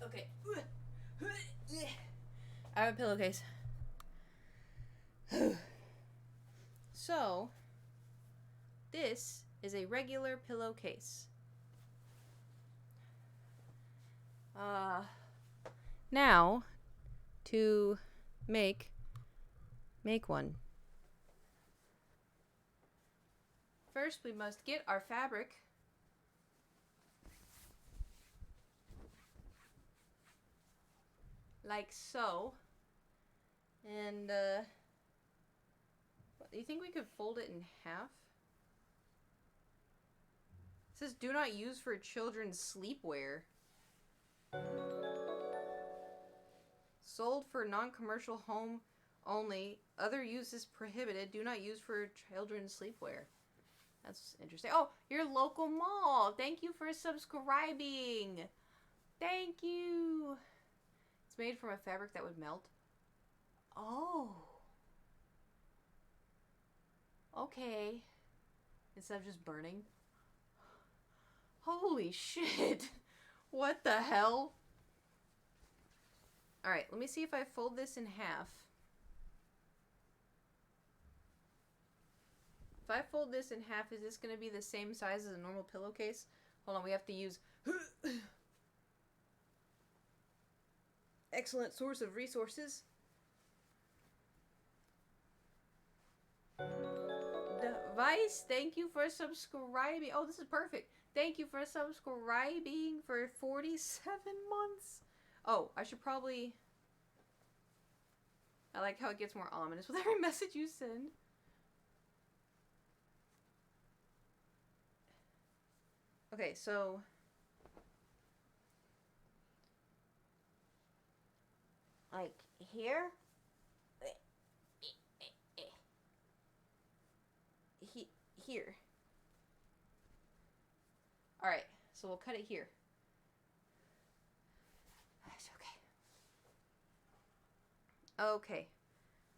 Okay. I have a pillowcase. So, this is a regular pillowcase. Now, to make one. First, we must get our fabric. Like so. And, do you think we could fold it in half? It says do not use for children's sleepwear. Sold for non-commercial home only. Other uses prohibited. Do not use for children's sleepwear. That's interesting. Oh, your local mall. Thank you for subscribing. Thank you. It's made from a fabric that would melt. Oh. Okay. Instead of just burning. Holy shit. What the hell? Alright, let me see if I fold this in half. If I fold this in half, is this going to be the same size as a normal pillowcase? Hold on, we have to use... Excellent source of resources. Device, thank you for subscribing. Oh, this is perfect. Thank you for subscribing for 47 months. Oh, I should probably... I like how it gets more ominous with every message you send. Okay, so... like here? Here. Alright, so we'll cut it here. That's okay. Okay.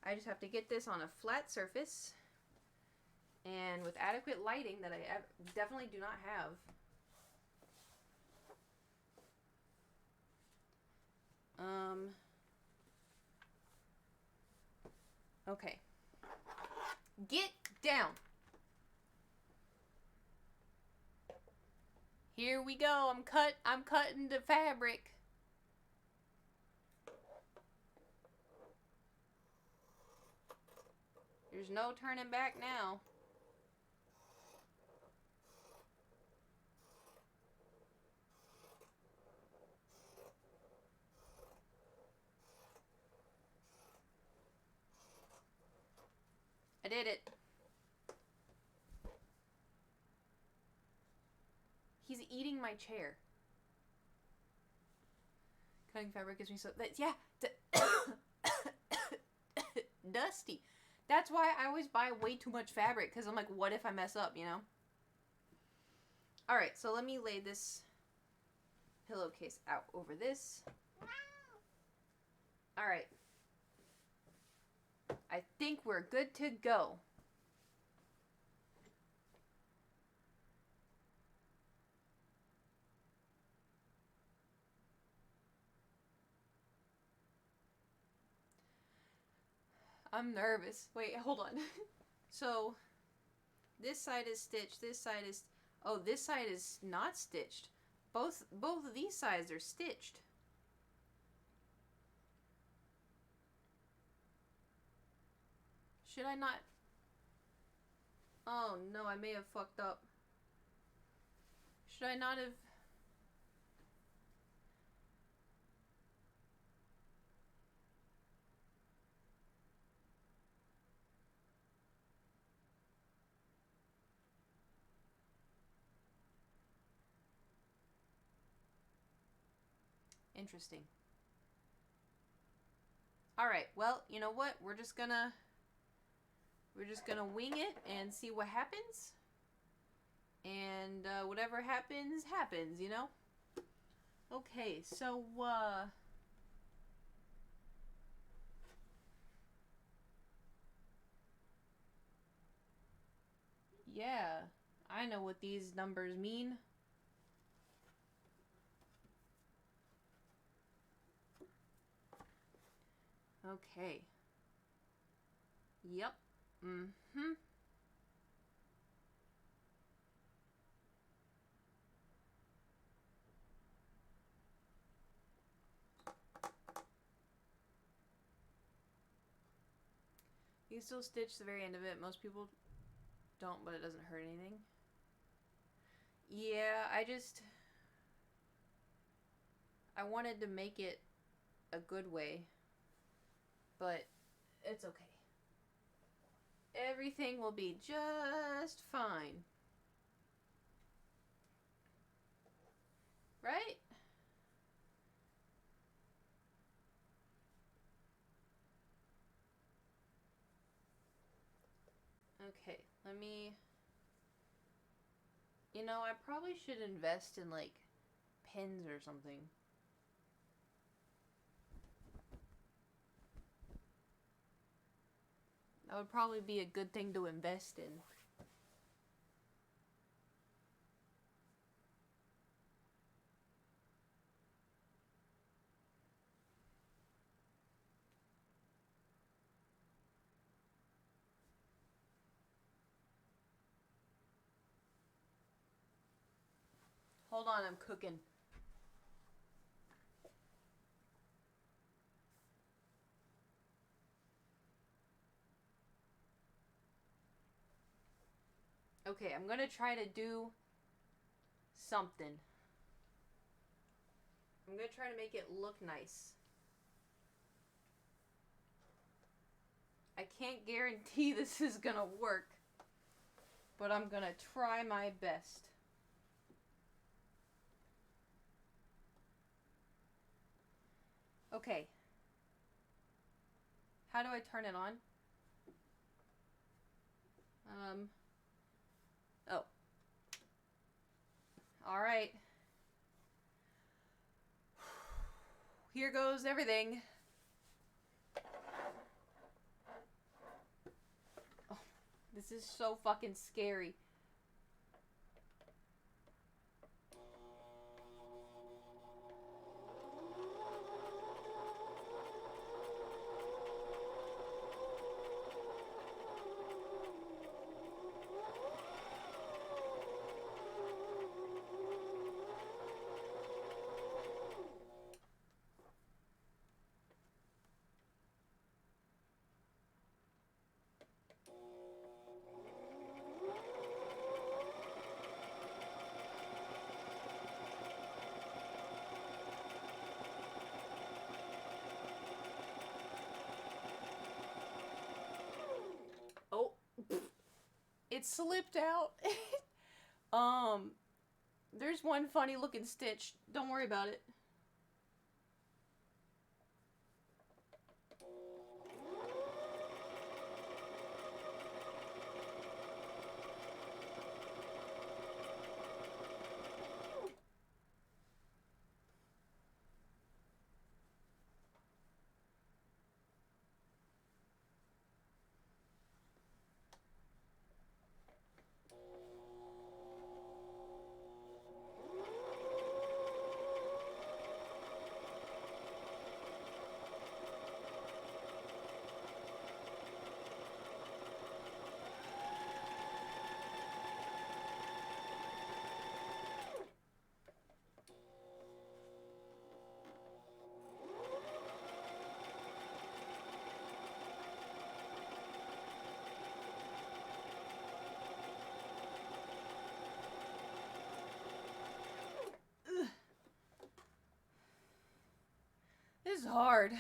I just have to get this on a flat surface. And with adequate lighting that I definitely do not have. Okay. Get down. Here we go. I'm cutting the fabric. There's no turning back now. I did it. He's eating my chair. Cutting fabric gives me so... yeah. Dusty. That's why I always buy way too much fabric. Because I'm like, what if I mess up, you know? Alright, so let me lay this pillowcase out over this. Alright. I think we're good to go. I'm nervous. Wait, hold on. So, this side is stitched. This side is... Oh, this side is not stitched. Both of these sides are stitched. Should I not... Oh, no, I may have fucked up. Should I not have... Interesting. Alright, well, you know what? We're just gonna wing it and see what happens. And whatever happens, happens, you know? Okay, so, yeah, I know what these numbers mean. Okay. Yep. Mm-hmm. You can still stitch the very end of it. Most people don't, but it doesn't hurt anything. Yeah, I wanted to make it a good way, but it's okay. Everything will be just fine. Right? Okay, let me... You know, I probably should invest in, like, pens or something. That would probably be a good thing to invest in. Hold on, I'm cooking. Okay, I'm gonna try to do something. I'm gonna try to make it look nice. I can't guarantee this is gonna work, but I'm gonna try my best. Okay. How do I turn it on? Oh. Alright. Here goes everything. Oh, this is so fucking scary. Oh. It slipped out. There's one funny looking stitch. Don't worry about it. is hard.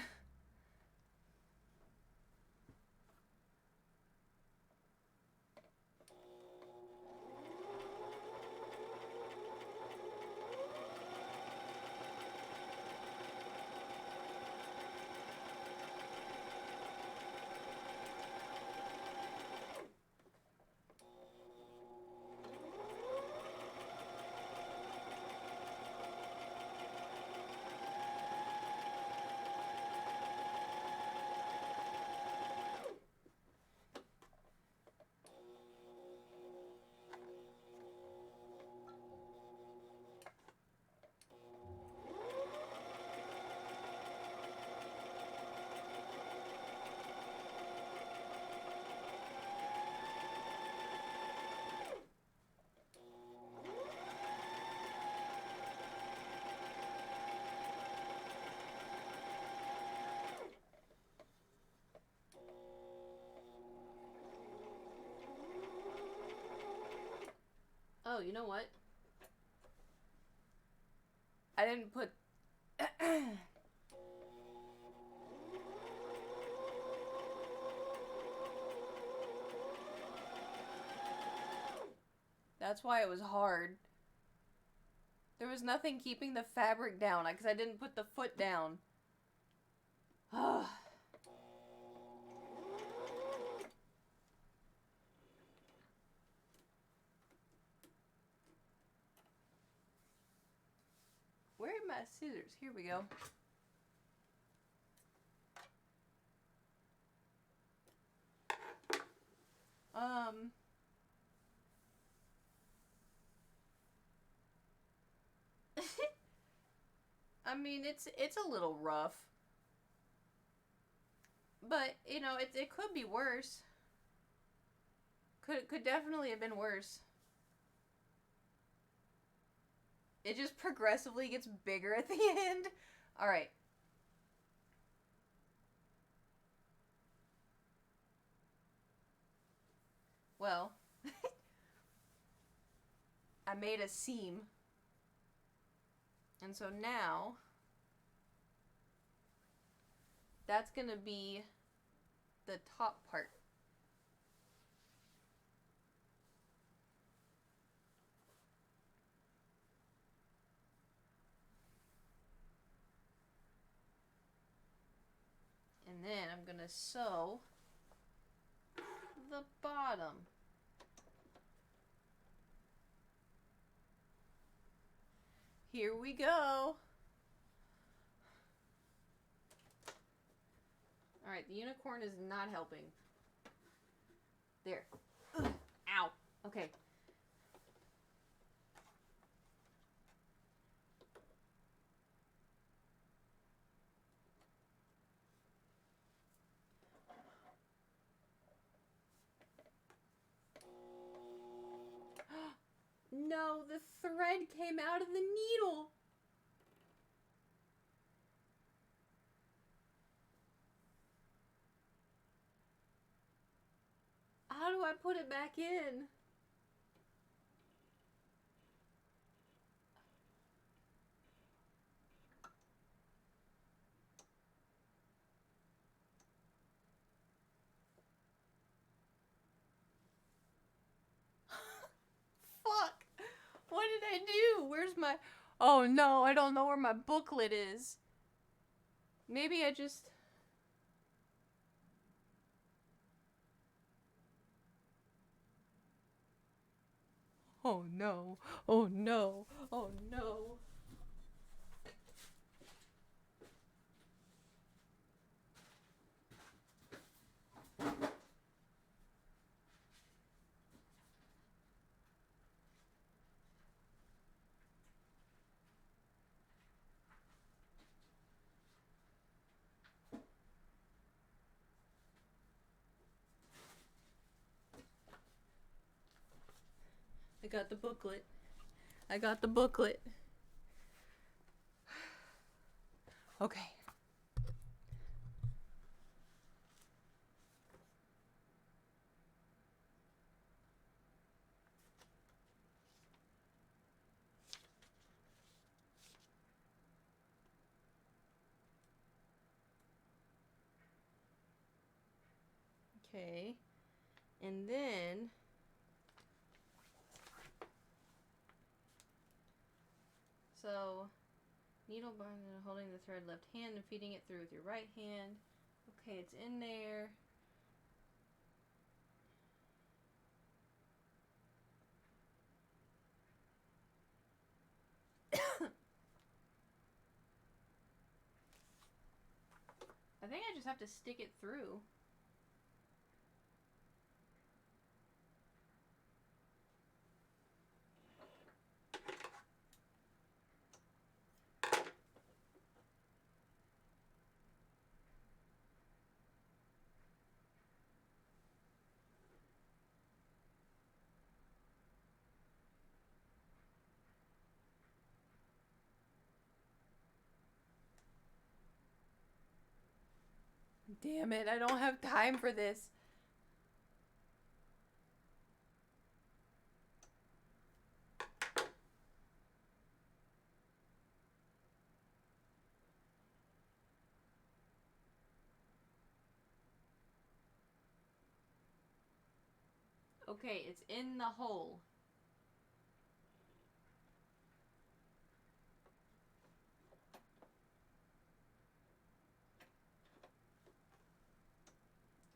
Oh, you know what? I didn't put... That's why it was hard. There was nothing keeping the fabric down because I didn't put the foot down. Where are my scissors? Here we go. I mean, it's a little rough. But, you know, it could be worse. Could definitely have been worse. It just progressively gets bigger at the end. Alright. Well, I made a seam. And so now, that's gonna be the top part. And then I'm gonna sew the bottom. Here we go. Alright, the unicorn is not helping. There. Ugh. Ow. Okay. No, the thread came out of the needle. How do I put it back in? Fuck. What did I do? Where's my... Oh no, I don't know where my booklet is. Maybe I just... Oh no. Oh no. Oh no. I got the booklet. I got the booklet. Okay. Okay. And then so needle bind and holding the thread left hand and feeding it through with your right hand. Okay, it's in there. I think I just have to stick it through. Damn it, I don't have time for this. Okay, it's in the hole.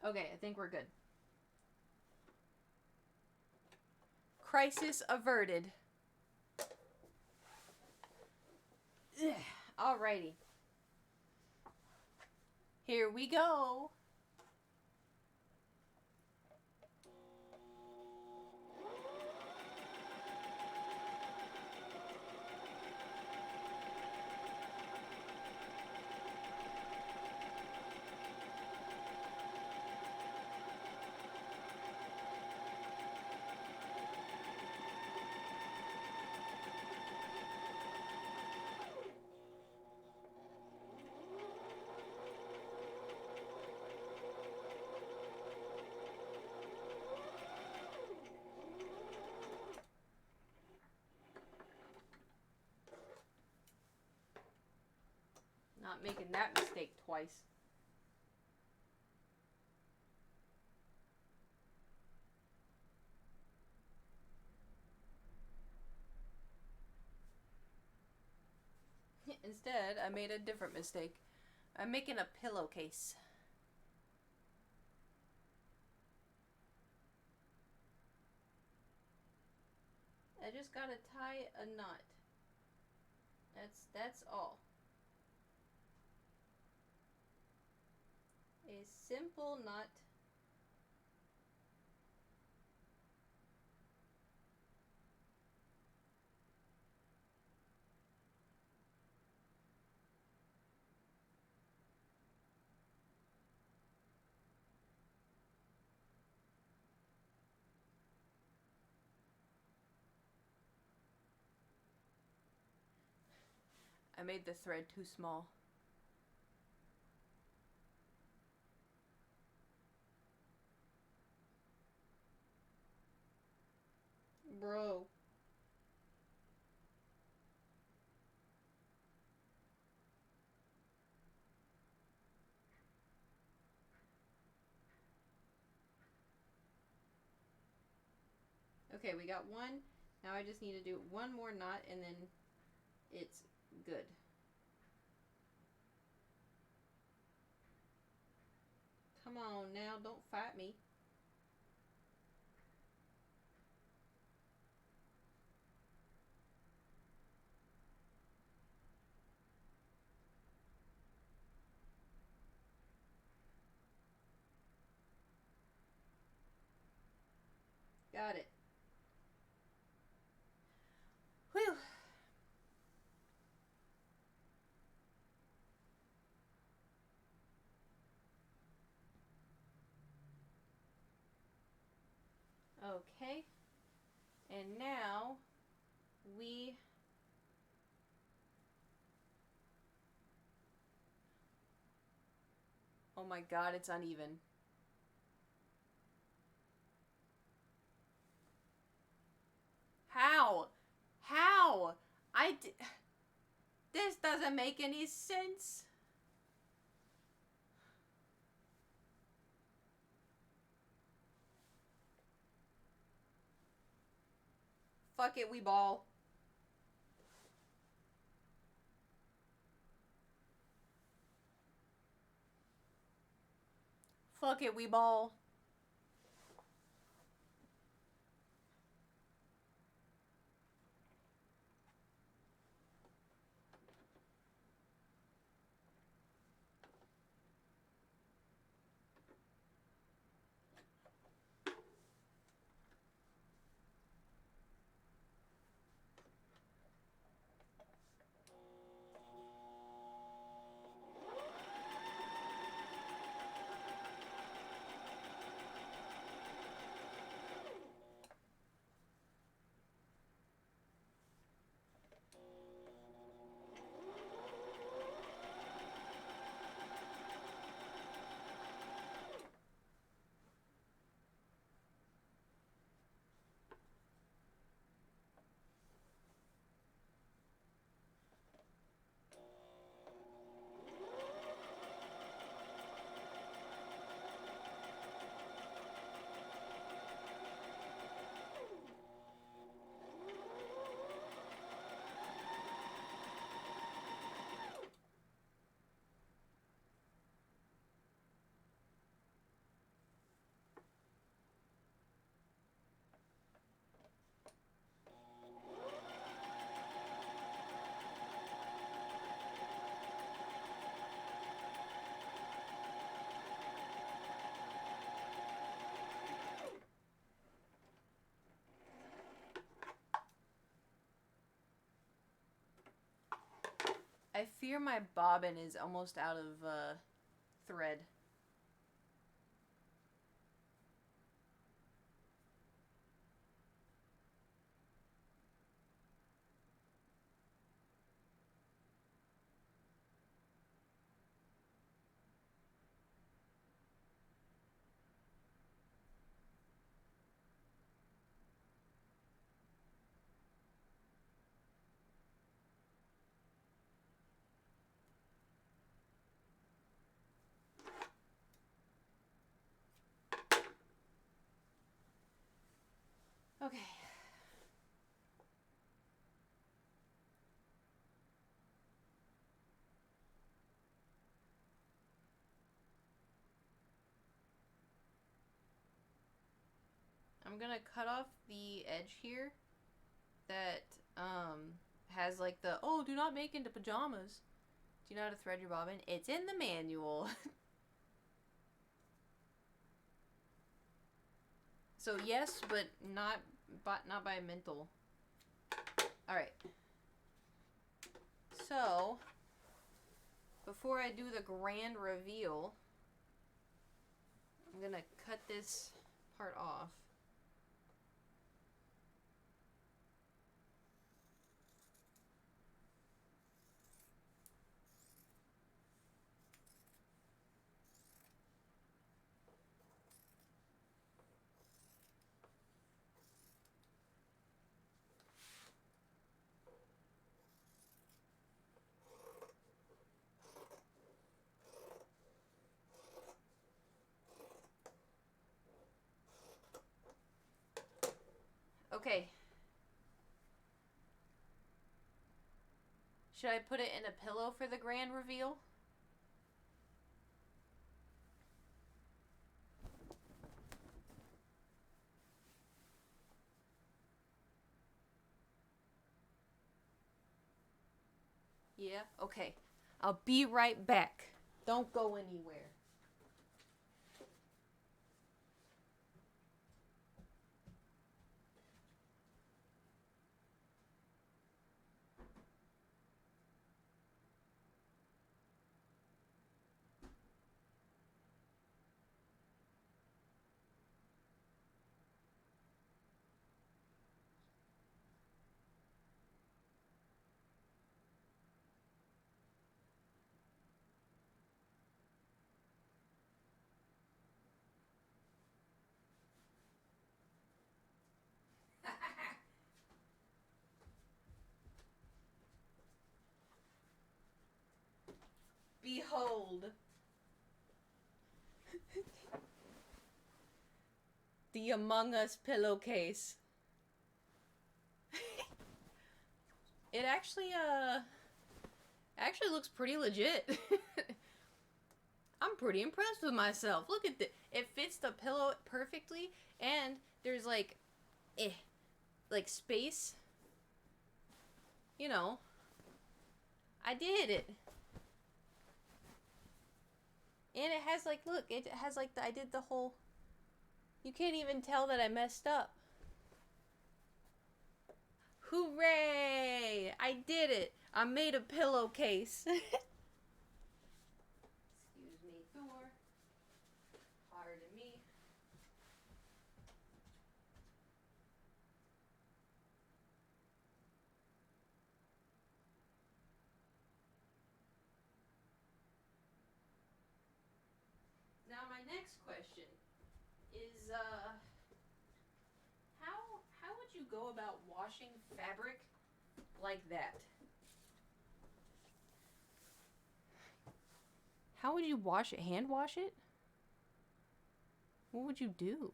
Okay, I think we're good. Crisis averted. Ugh. Alrighty. Here we go. Not making that mistake twice. Instead, I made a different mistake. I'm making a pillowcase. I just gotta tie a knot. That's all. A simple knot. I made the thread too small. Bro. Okay, we got one. Now I just need to do one more knot and then it's good. Come on now, don't fight me. Got it. Whew. Okay. And now we oh my god, it's uneven. How? How? This doesn't make any sense. Fuck it, we ball. Fuck it, we ball. I fear my bobbin is almost out of thread. Okay. I'm gonna cut off the edge here that has like the do not make into pajamas. Do you know how to thread your bobbin? It's in the manual. So yes, but not by mental. All right. So before I do the grand reveal, I'm gonna cut this part off. Okay. Should I put it in a pillow for the grand reveal? Yeah? Okay. I'll be right back. Don't go anywhere. Behold. The Among Us pillowcase. It actually looks pretty legit. I'm pretty impressed with myself. Look at this. It fits the pillow perfectly, and there's like space. You know, I did it. And it has like, look, it has like I did the whole. You can't even tell that I messed up. Hooray! I did it. I made a pillowcase. Excuse me, Thor. Pardon me. Now my next question is how would you go about washing fabric like that? How would you wash it? Hand wash it? What would you do?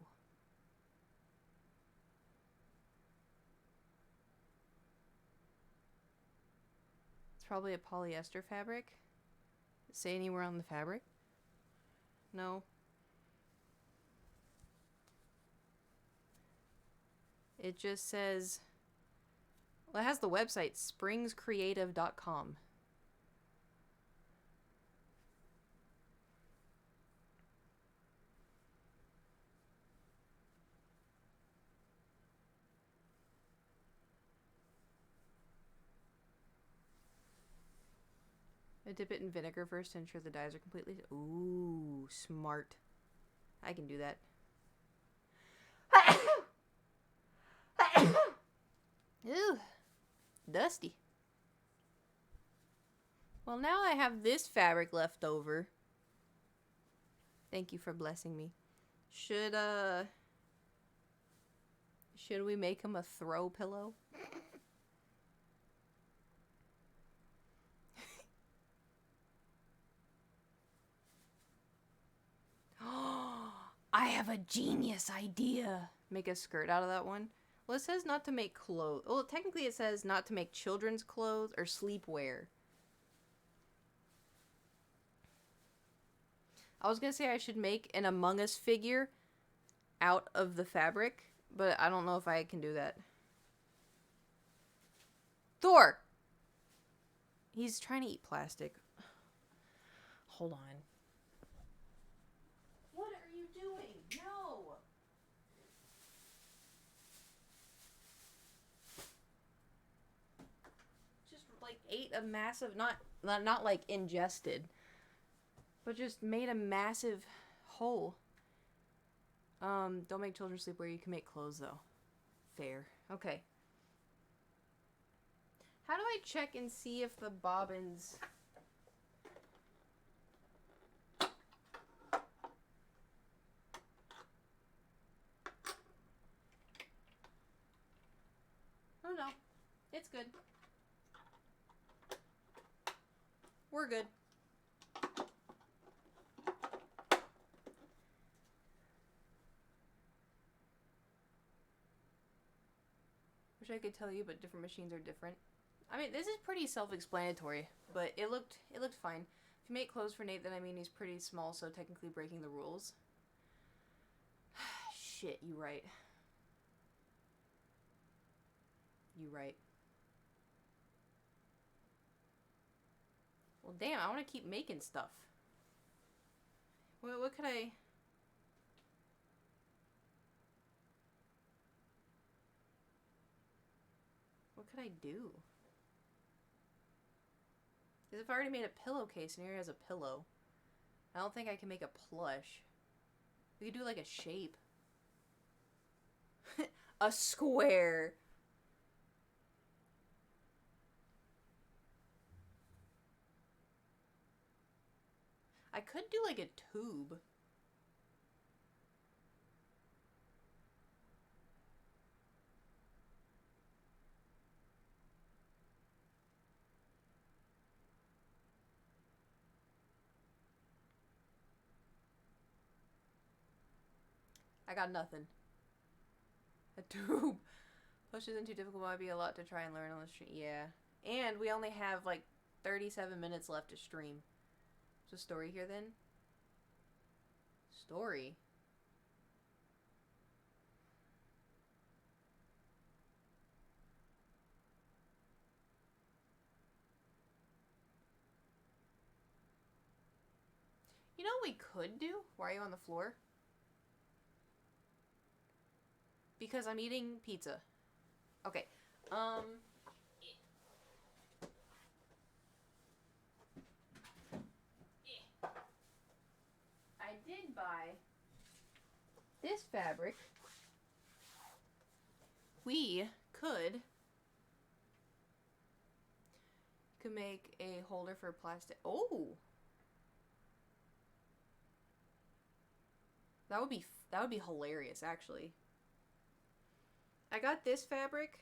It's probably a polyester fabric. Say anywhere on the fabric? No. It just says, well, it has the website springscreative.com. I dip it in vinegar first to ensure the dyes are completely. Ooh, smart. I can do that. Ew, dusty. Well, now I have this fabric left over. Thank you for blessing me. Should we make him a throw pillow? I have a genius idea. Make a skirt out of that one. Well, it says not to make clothes. Well, technically it says not to make children's clothes or sleepwear. I was gonna say I should make an Among Us figure out of the fabric, but I don't know if I can do that. Thor! He's trying to eat plastic. Hold on. What are you doing? No! Just like ate a massive, not like ingested, but just made a massive hole. Don't make children sleep where you can make clothes though. Fair. Okay. How do I check and see if the bobbins... Oh no. It's good. We're good. Wish I could tell you, but different machines are different. I mean, this is pretty self-explanatory, but it looked fine. If you make clothes for Nate, then I mean he's pretty small, so technically breaking the rules. Shit, you right. You right. Well, damn, I want to keep making stuff. What could I... What could I do? Because if I already made a pillowcase and here has a pillow, I don't think I can make a plush. We could do like a shape. A square. I could do like a tube. I got nothing. A tube. Push isn't too difficult, might be a lot to try and learn on the street. Yeah. And we only have like 37 minutes left to stream. So story here then? Story? You know what we could do? Why are you on the floor? Because I'm eating pizza. Okay. I did buy this fabric. We could make a holder for plastic. Oh, that would be hilarious, actually. I got this fabric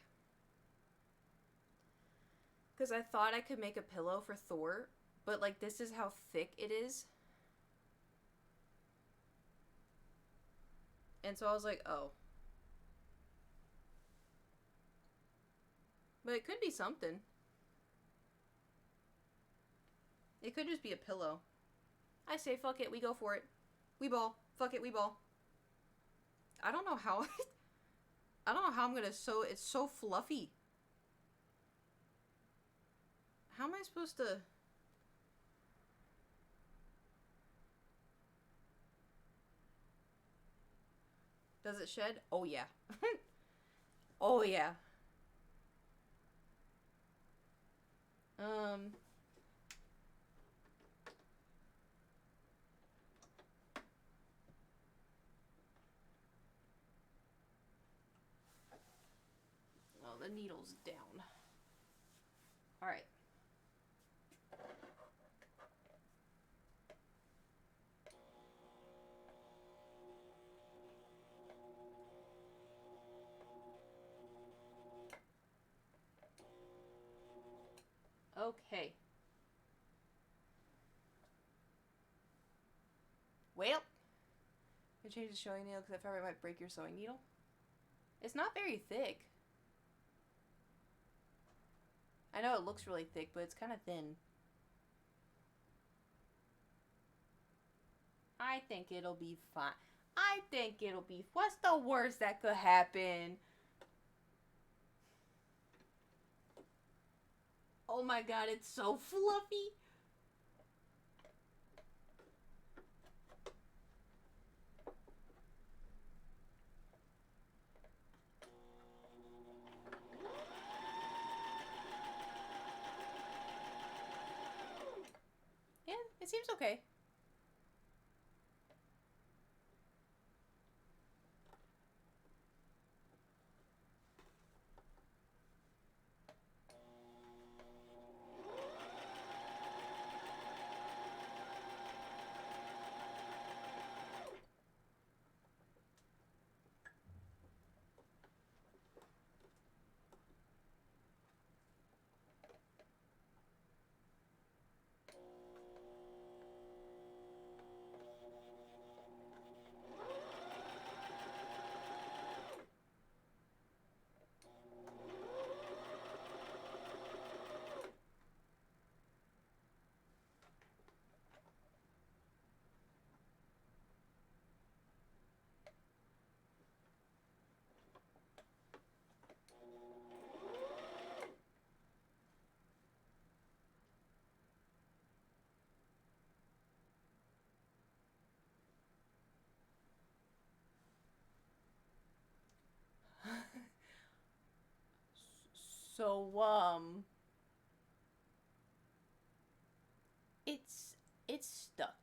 because I thought I could make a pillow for Thor, but like this is how thick it is. And so I was like, oh. But it could be something. It could just be a pillow. I say, fuck it, we go for it. We ball. Fuck it, we ball. I don't know how. I don't know how I'm gonna sew. It's so fluffy. How am I supposed to? Does it shed? Oh yeah. Oh yeah. Um. Oh, the needle's down. All right. Okay. Well, I changed the sewing needle because that fabric might break your sewing needle. It's not very thick. I know it looks really thick, but it's kind of thin. I think it'll be fine. I think it'll be. What's the worst that could happen? Oh my god, it's so fluffy. Yeah, it seems okay. So, it's stuck.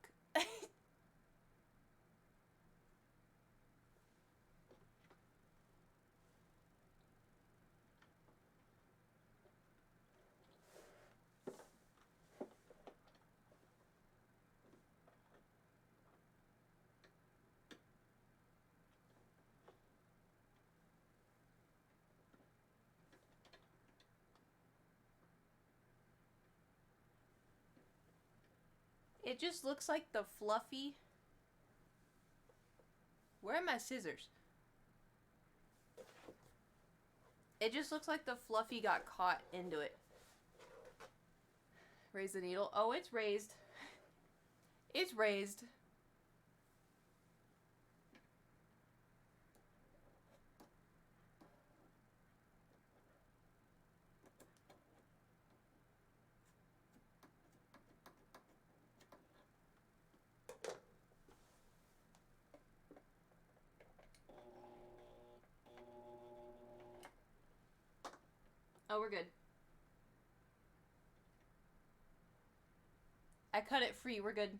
It just looks like the fluffy. Where are my scissors? It just looks like the fluffy got caught into it. Raise the needle. Oh, it's raised. It's raised. Oh, we're good. I cut it free. We're good.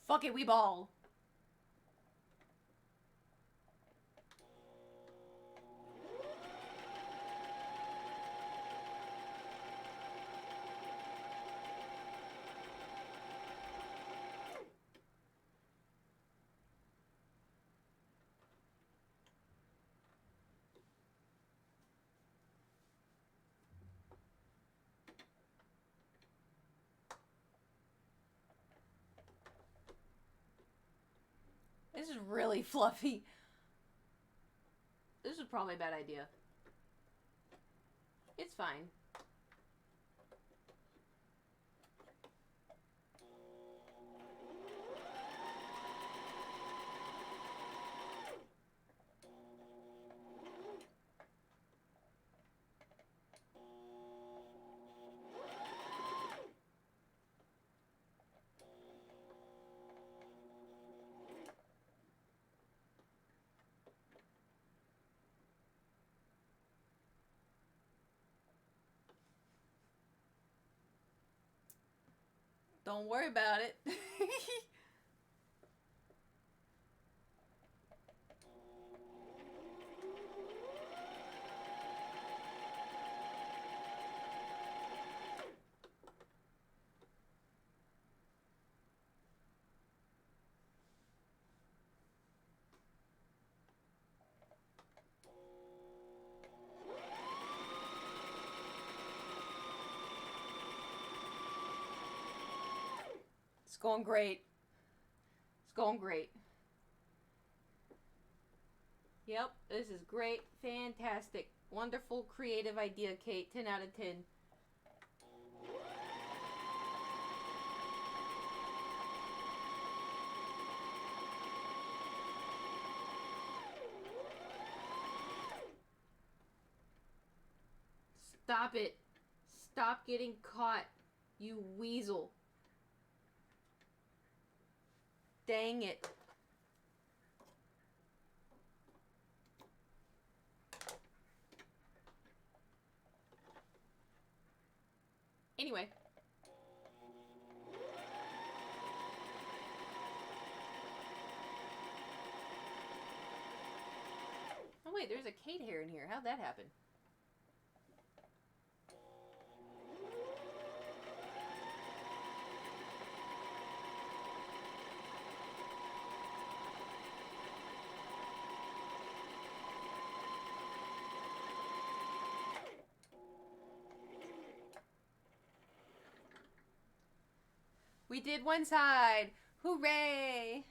Fuck it, we ball. This is really fluffy. This is probably a bad idea. It's fine. Don't worry about it. It's going great. It's going great. Yep, this is great. Fantastic. Wonderful creative idea, Kate. 10 out of 10. Stop it. Stop getting caught, you weasel. Dang it. Anyway. Oh wait, there's a Kate hair in here. How'd that happen? We did one side. Hooray!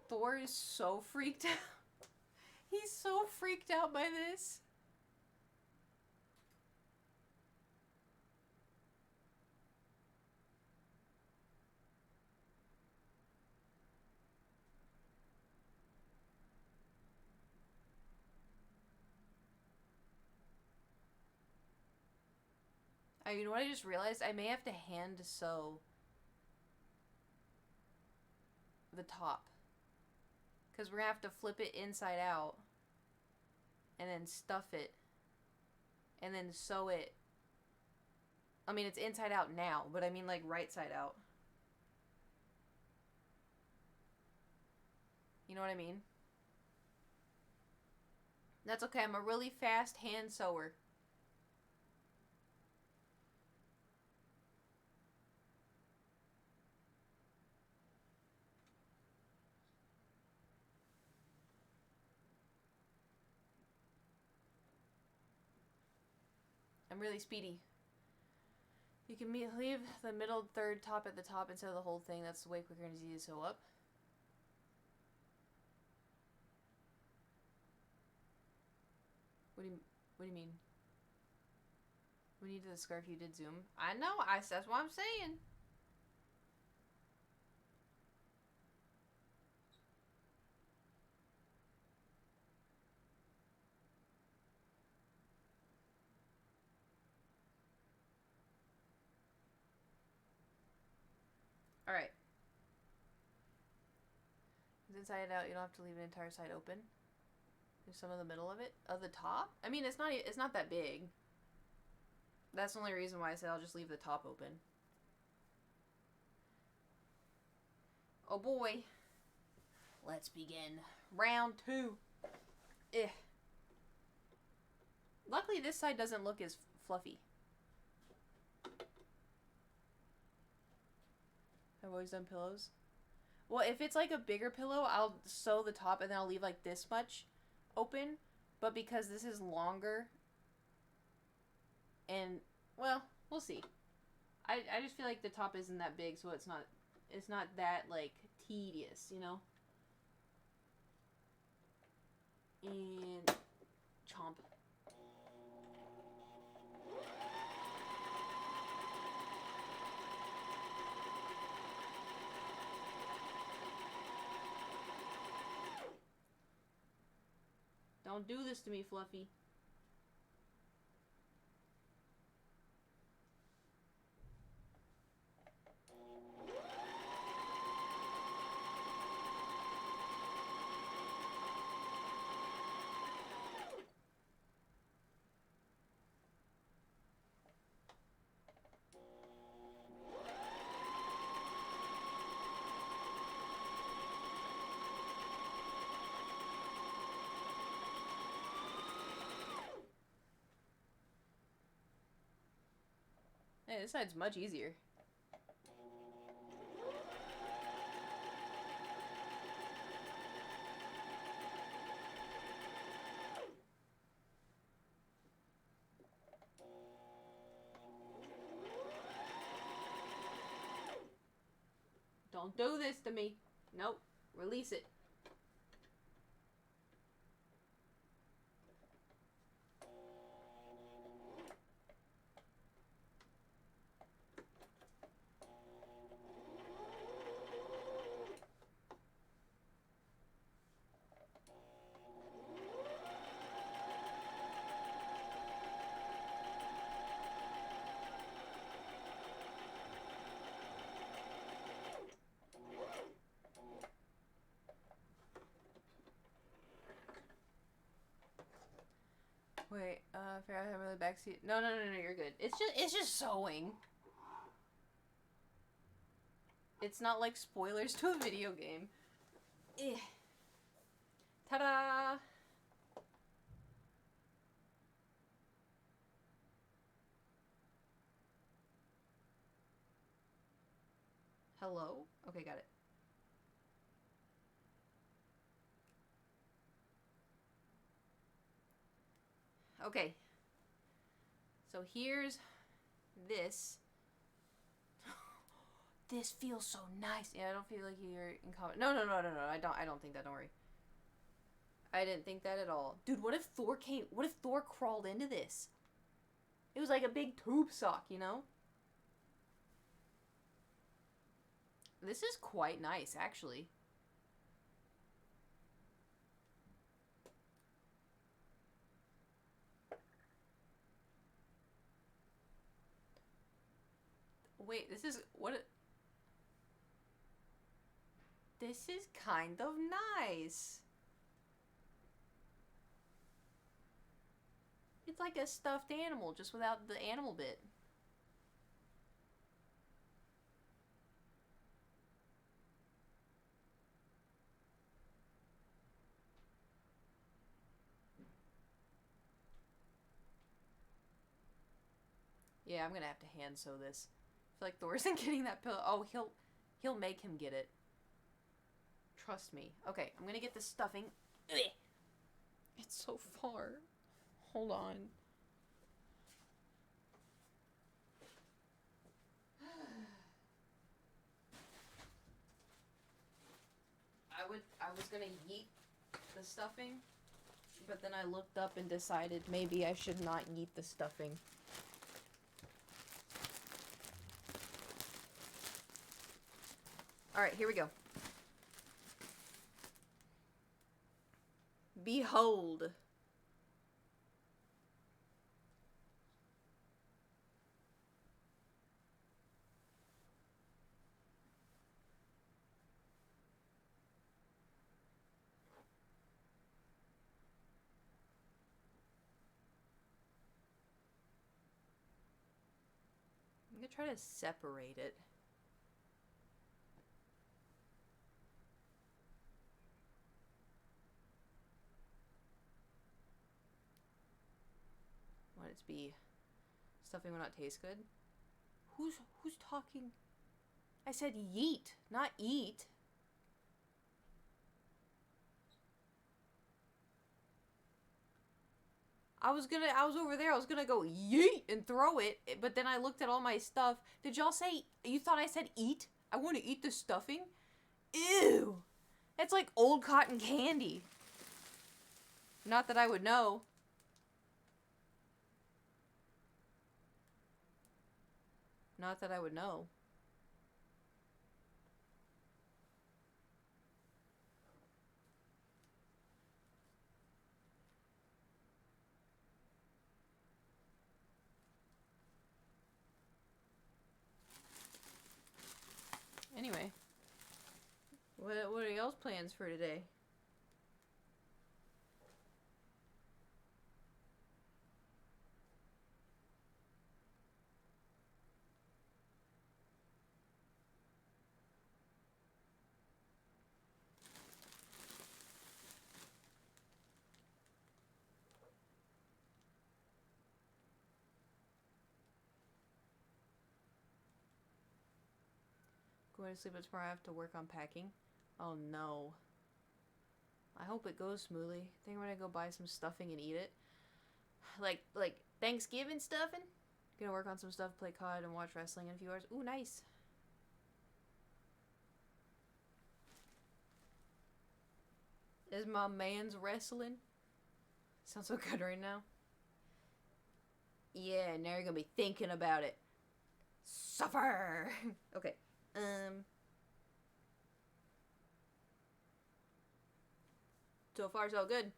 Thor is so freaked out. He's so freaked out by this. You know what I just realized? I may have to hand sew the top. Because we're going to have to flip it inside out. And then stuff it. And then sew it. I mean, it's inside out now. But I mean like right side out. You know what I mean? That's okay. I'm a really fast hand sewer. I'm really speedy. You can leave the middle third top at the top instead of the whole thing. That's way quicker and easy to sew up. What do you mean? We needed the scarf, you did zoom. I know, that's what I'm saying. Alright. It's inside out, you don't have to leave an entire side open. There's some of the middle of it. Of the top? I mean, it's not that big. That's the only reason why I said I'll just leave the top open. Oh boy. Let's begin. Round 2. Eh. Luckily, this side doesn't look as fluffy. I've always done pillows. Well, if it's like a bigger pillow, I'll sew the top and then I'll leave like this much open. But because this is longer, and, well, we'll see. I just feel like the top isn't that big, so it's not that, like, tedious, you know? And chomp. Don't do this to me, Fluffy. Hey, this side's much easier. Don't do this to me. Nope. Release it. Wait, I forgot I have really backseat. No, you're good. It's just sewing. It's not like spoilers to a video game. Eh. Ta-da! Hello? Okay, got it. Okay. So here's this. This feels so nice. Yeah, I don't feel like you're in comment. No. I don't think that. Don't worry. I didn't think that at all. Dude, what if Thor crawled into this? It was like a big tube sock, you know? This is quite nice, actually. Wait, this is this is kind of nice. It's like a stuffed animal, just without the animal bit. Yeah, I'm gonna have to hand sew this. I feel like Thor isn't getting that pillow. Oh, he'll make him get it. Trust me. Okay, I'm gonna get the stuffing. Ugh. It's so far. Hold on. was gonna yeet the stuffing, but then I looked up and decided maybe I should not yeet the stuffing. Alright, here we go. Behold. I'm gonna try to separate it. Want it to be stuffing will not taste good. Who's talking? I said yeet, not eat. I was over there, I was gonna go yeet and throw it, but then I looked at all my stuff. Did y'all say, you thought I said eat? I want to eat the stuffing? Ew! It's like old cotton candy. Not that I would know. Not that I would know. Anyway. What are y'all's plans for today? Going to sleep, but tomorrow I have to work on packing. Oh no. I hope it goes smoothly. I think I'm gonna go buy some stuffing and eat it. Like Thanksgiving stuffing? Gonna work on some stuff, play COD, and watch wrestling in a few hours. Ooh, nice. Is my man's wrestling? Sounds so good right now. Yeah, now you're gonna be thinking about it. Suffer! Okay. So far, so good.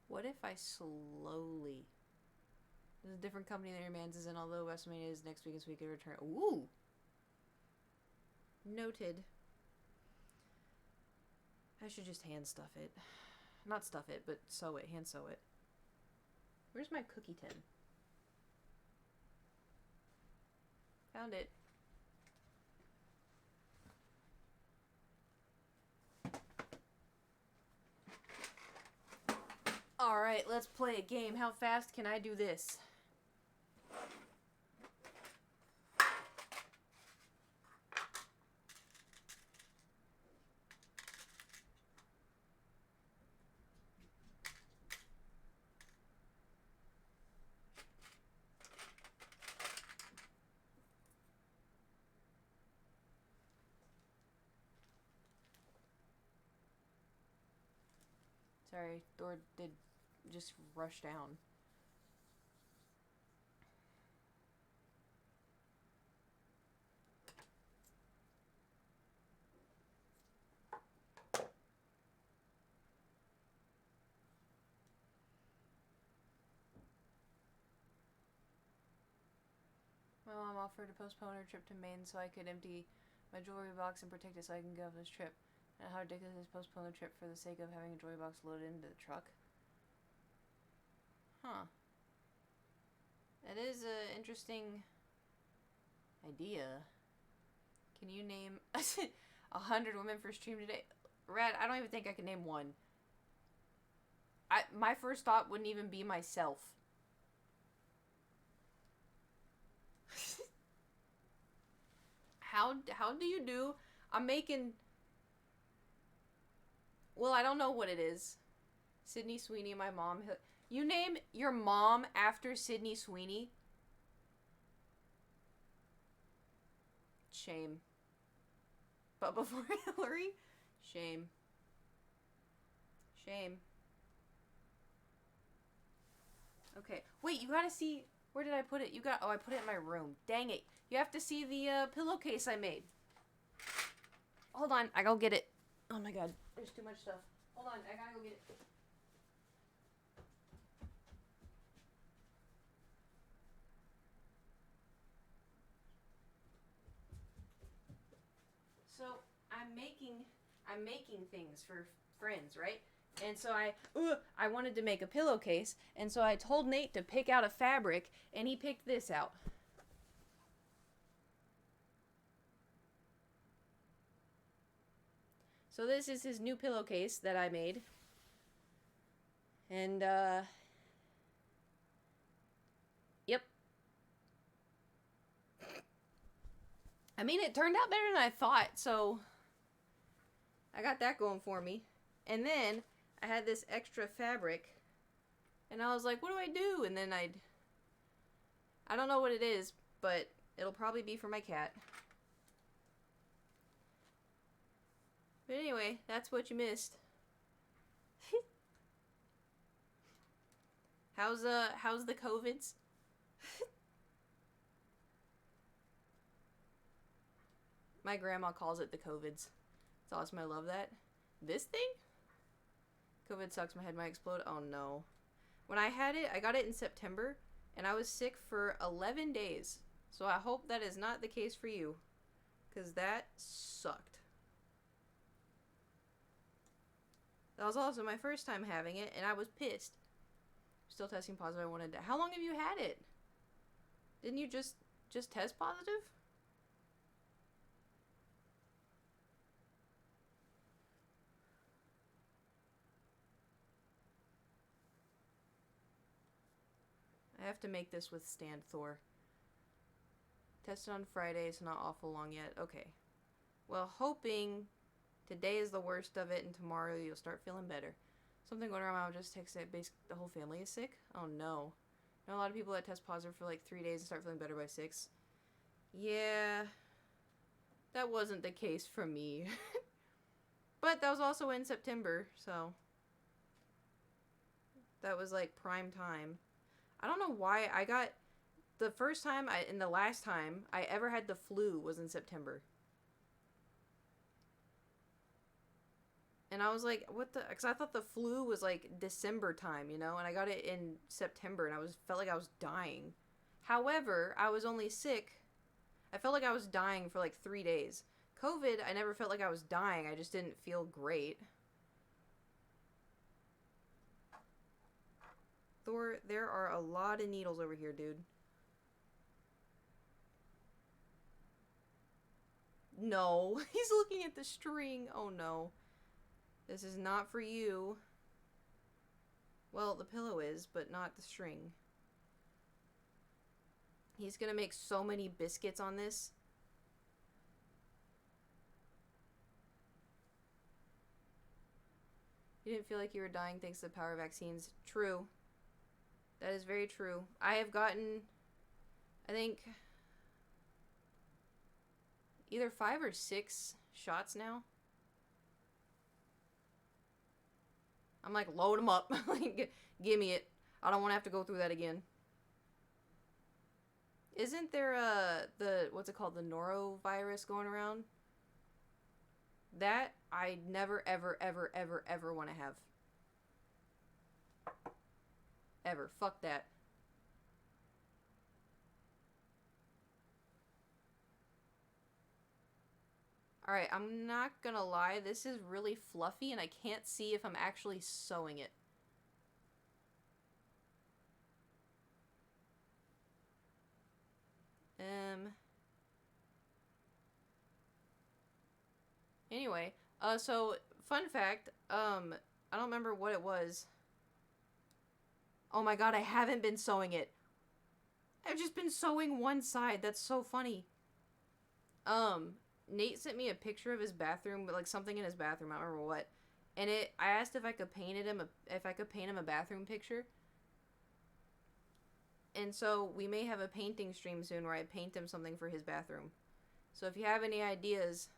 What if I slowly... There's a different company than your man's is in, although WrestleMania is next week, so we could return. Ooh! Noted. I should just hand stuff it. Not stuff it, but sew it. Hand sew it. Where's my cookie tin? Found it. Alright, let's play a game. How fast can I do this? Sorry, door did just rush down. My mom offered to postpone her trip to Maine so I could empty my jewelry box and protect it so I can go on this trip. And how ridiculous is postpone the trip for the sake of having a jewelry box loaded into the truck? Huh. That is an interesting idea. Can you name 100 women for stream today? Red, I don't even think I can name one. My first thought wouldn't even be myself. How do you do? I'm making... Well, I don't know what it is. Sydney Sweeney, my mom. You name your mom after Sydney Sweeney? Shame. But before Hillary? Shame. Shame. Okay. Wait, you gotta see... Where did I put it? Oh, I put it in my room. Dang it. You have to see the pillowcase I made. Hold on, I gotta get it. Oh my god, there's too much stuff. Hold on, I gotta go get it. So, I'm making things for friends, right? And so I wanted to make a pillowcase, and so I told Nate to pick out a fabric, and he picked this out. So this is his new pillowcase that I made. And, yep. I mean, it turned out better than I thought, so I got that going for me. And then I had this extra fabric, and I was like, what do I do? And then I don't know what it is, but it'll probably be for my cat. But anyway, that's what you missed. How's the COVIDs? My grandma calls it the COVIDs. It's awesome, I love that. This thing? COVID sucks, my head might explode. Oh no. When I had it, I got it in September, and I was sick for 11 days. So I hope that is not the case for you, because that sucked. That was also my first time having it, and I was pissed. Still testing positive. I wanted to... How long have you had it? Didn't you just test positive? I have to make this withstand Thor. Tested on Friday, it's not awful long yet. Okay. Well, hoping today is the worst of it and tomorrow you'll start feeling better. Something going around, I'll just text that basically the whole family is sick. Oh no. I know a lot of people that test positive for like 3 days and start feeling better by 6. Yeah. That wasn't the case for me. But that was also in September, so that was like prime time. I don't know why I got... The first time and the last time I ever had the flu was in September. And I was like, what the... Because I thought the flu was like December time, you know? And I got it in September and felt like I was dying. However, I was only sick. I felt like I was dying for like 3 days. COVID, I never felt like I was dying. I just didn't feel great. Thor, there are a lot of needles over here, dude. No, he's looking at the string. Oh no. This is not for you. Well, the pillow is, but not the string. He's gonna make so many biscuits on this. You didn't feel like you were dying thanks to the power of vaccines. True. That is very true. I have gotten, I think, either 5 or 6 shots now. I'm like, load them up. Like, give me it. I don't want to have to go through that again. Isn't there what's it called, the norovirus going around? That I never, ever, ever, ever, ever want to have. Ever. Fuck that. Alright, I'm not gonna lie, this is really fluffy and I can't see if I'm actually sewing it. Anyway, so fun fact, I don't remember what it was. Oh my god, I haven't been sewing it. I've just been sewing one side. That's so funny. Um, Nate sent me a picture of his bathroom, but like something in his bathroom. I don't remember what. And I asked if I could paint him a bathroom picture. And so we may have a painting stream soon where I paint him something for his bathroom. So if you have any ideas,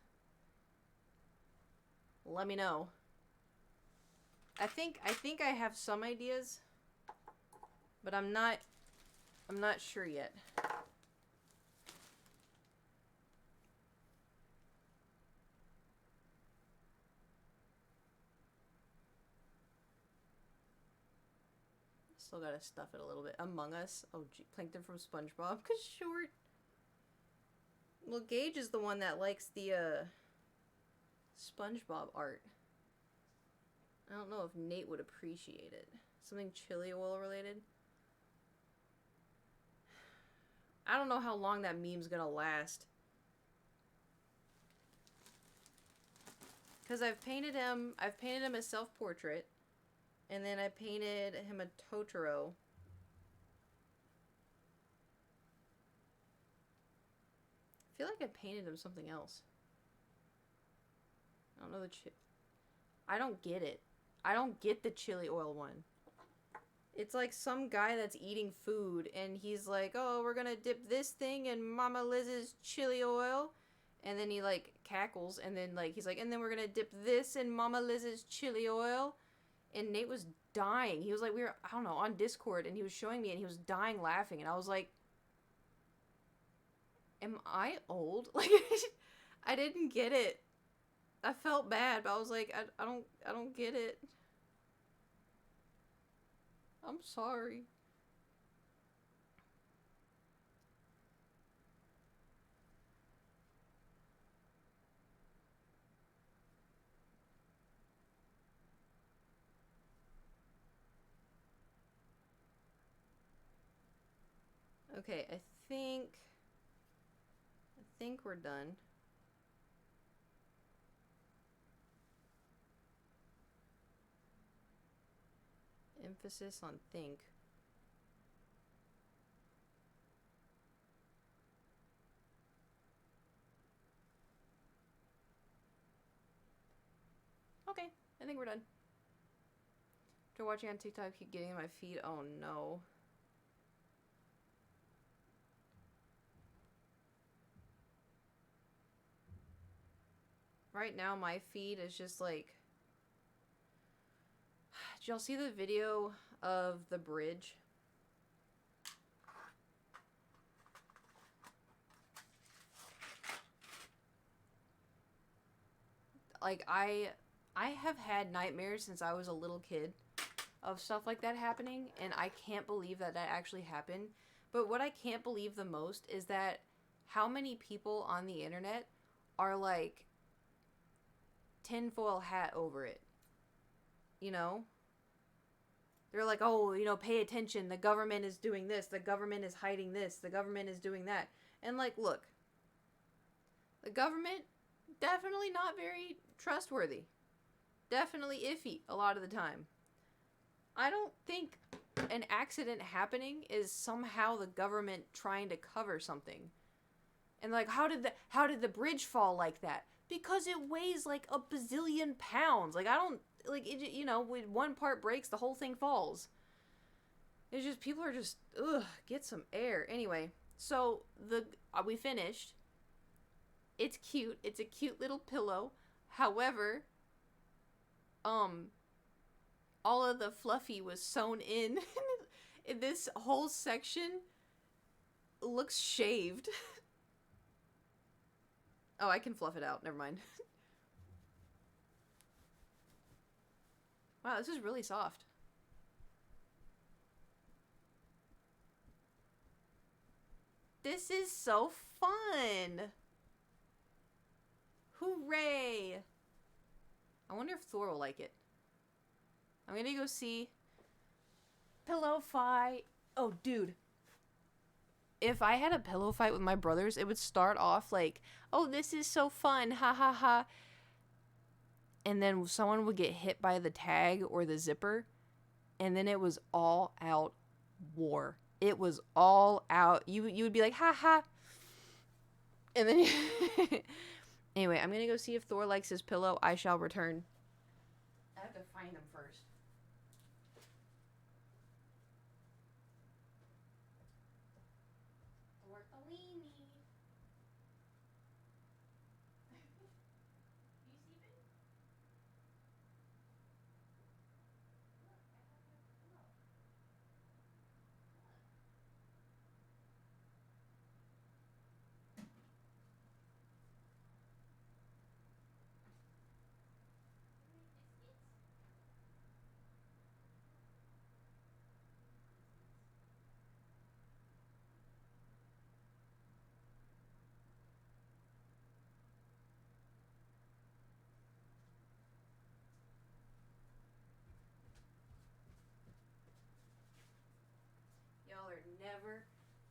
let me know. I think I have some ideas, but I'm not sure yet. Still gotta stuff it a little bit. Among Us. Oh, gee, Plankton from SpongeBob. Cause short. Well, Gage is the one that likes the SpongeBob art. I don't know if Nate would appreciate it. Something chili oil related. I don't know how long that meme's gonna last. Cause I've painted him a self-portrait. And then I painted him a Totoro. I feel like I painted him something else. I don't know I don't get it. I don't get the chili oil one. It's like some guy that's eating food and he's like, oh, we're gonna dip this thing in Mama Liz's chili oil. And then he like cackles and then like he's like, and then we're gonna dip this in Mama Liz's chili oil. And Nate was dying. He was like, I don't know, on Discord, and he was showing me, and he was dying laughing, and I was like, am I old? Like, I didn't get it. I felt bad, but I was like, I don't get it. I'm sorry. Okay, I think we're done. Emphasis on think. Okay, I think we're done. After watching on TikTok, keep getting in my feed. Oh no. Right now, my feed is just like. Did y'all see the video of the bridge? Like, I have had nightmares since I was a little kid of stuff like that happening, and I can't believe that actually happened. But what I can't believe the most is that how many people on the internet are like tinfoil hat over it. You know? They're like, oh, you know, pay attention. The government is doing this. The government is hiding this. The government is doing that. And like, look, the government, definitely not very trustworthy. Definitely iffy a lot of the time. I don't think an accident happening is somehow the government trying to cover something. And like, how did the bridge fall like that? Because it weighs like a bazillion pounds. Like, I don't, like, it, you know, when one part breaks, the whole thing falls. It's just, people are just, ugh, get some air. Anyway, so we finished. It's cute. It's a cute little pillow. However, all of the fluffy was sewn in. This whole section looks shaved. Oh, I can fluff it out. Never mind. Wow, this is really soft. This is so fun. Hooray. I wonder if Thor will like it. I'm gonna go see pillow fight. Oh, dude. If I had a pillow fight with my brothers, it would start off like, oh, this is so fun. Ha ha ha. and then someone would get hit by the tag or the zipper, and then it was all out war. It was all out. You would be like, ha ha. And then anyway, I'm gonna go see if Thor likes his pillow. I shall return. I have to find him first. Tortellini. You sleeping? Y'all are never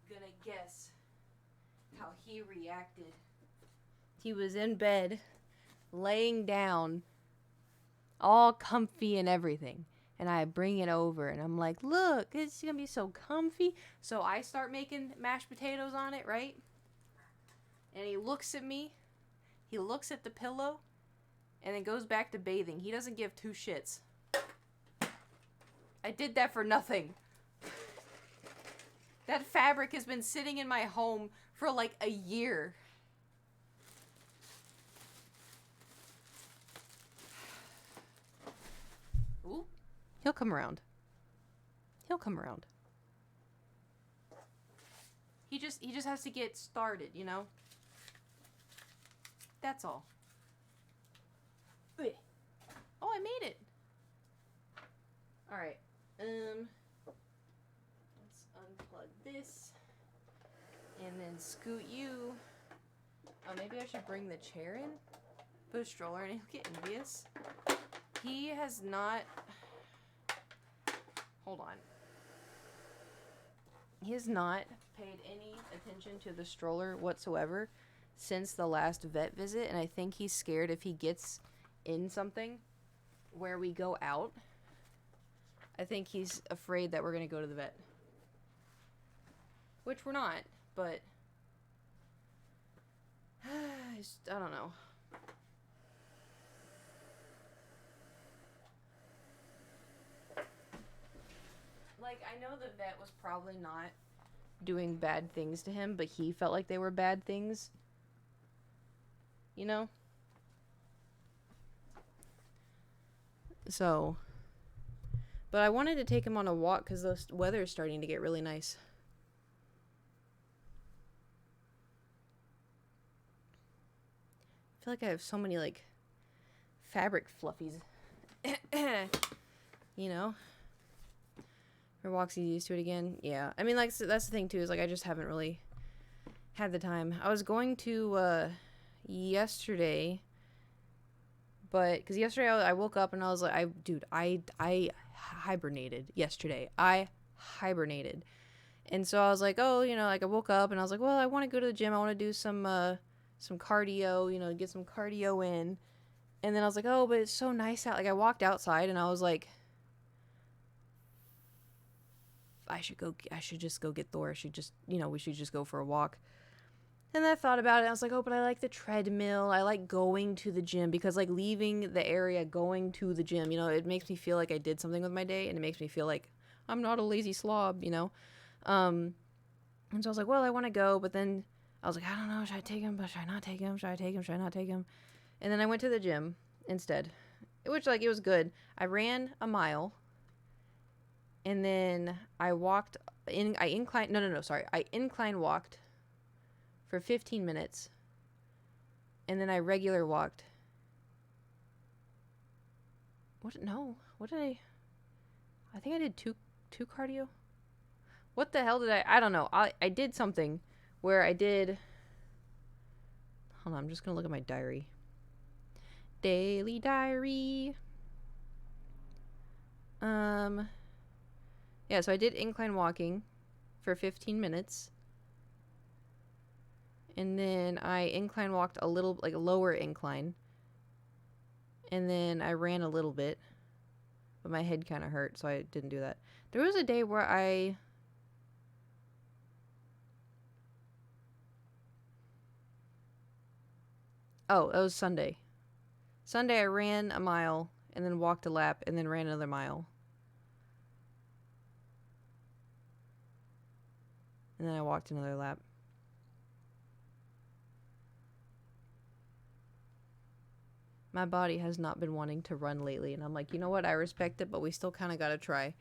gonna guess how he reacted. He was in bed, laying down, all comfy and everything. And I bring it over and I'm like, look, it's gonna be so comfy. So I start making mashed potatoes on it, right? And he looks at me, he looks at the pillow, and then goes back to bathing. He doesn't give two shits. I did that for nothing. That fabric has been sitting in my home for like a year. Ooh. He'll come around. He'll come around. He just has to get started, you know? That's all. Oh, I made it. All right. Let's unplug this and then scoot you. Oh, maybe I should bring the chair in. Put a stroller in and he'll get envious. He has not... Hold on. He has not paid any attention to the stroller whatsoever since the last vet visit, and I think he's scared if he gets in something where we go out. I think he's afraid that we're going to go to the vet. Which we're not, but... I don't know. Like, I know the vet was probably not doing bad things to him, but he felt like they were bad things. You know? So... But I wanted to take him on a walk because the weather is starting to get really nice. I feel like I have so many, like, fabric fluffies. You know? For walks, he's used to it again. Yeah. I mean, like, so that's the thing, too, is, like, I just haven't really had the time. I was going to, yesterday, but, because yesterday I woke up and I was like, I hibernated yesterday. I hibernated. And so I was like, oh, you know, like, I woke up and I was like, well, I want to go to the gym. I want to do some cardio, you know, get some cardio in. And then I was like, oh, but it's so nice out. Like, I walked outside and I was like, I should just go get Thor. I should just, you know, we should just go for a walk. And I thought about it. I was like, oh, but I like the treadmill. I like going to the gym because, like, leaving the area, going to the gym, you know, it makes me feel like I did something with my day, and it makes me feel like I'm not a lazy slob, you know. And so I was like, well, I want to go, but then I was like, I don't know, should I take him? But should I not take him? Should I take him? Should I not take him? And then I went to the gym instead, which, like, it was good. I ran a mile, and then I walked in. I incline walked for 15 minutes, and then I regular walked. What did I think I did two cardio. What the hell did I don't know. I did something where I did, hold on, I'm just gonna look at my diary. Daily diary. Yeah, so I did incline walking for 15 minutes. And then I incline walked a little, like a lower incline. And then I ran a little bit, but my head kind of hurt, so I didn't do that. There was a day where oh, it was Sunday. Sunday I ran a mile and then walked a lap and then ran another mile. And then I walked another lap. My body has not been wanting to run lately. And I'm like, you know what? I respect it, but we still kind of got to try.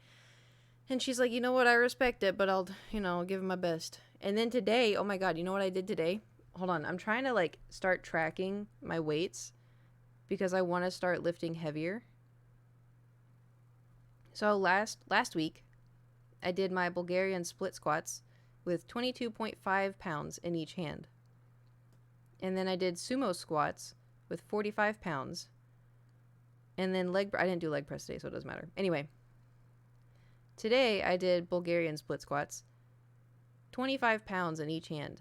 And she's like, you know what? I respect it, but I'll, give it my best. And then today, oh my God, you know what I did today? Hold on. I'm trying to like start tracking my weights because I want to start lifting heavier. So last week, I did my Bulgarian split squats with 22.5 pounds in each hand. And then I did sumo squats with 45 pounds. And then I didn't do leg press today, so it doesn't matter. Anyway, today I did Bulgarian split squats, 25 pounds in each hand.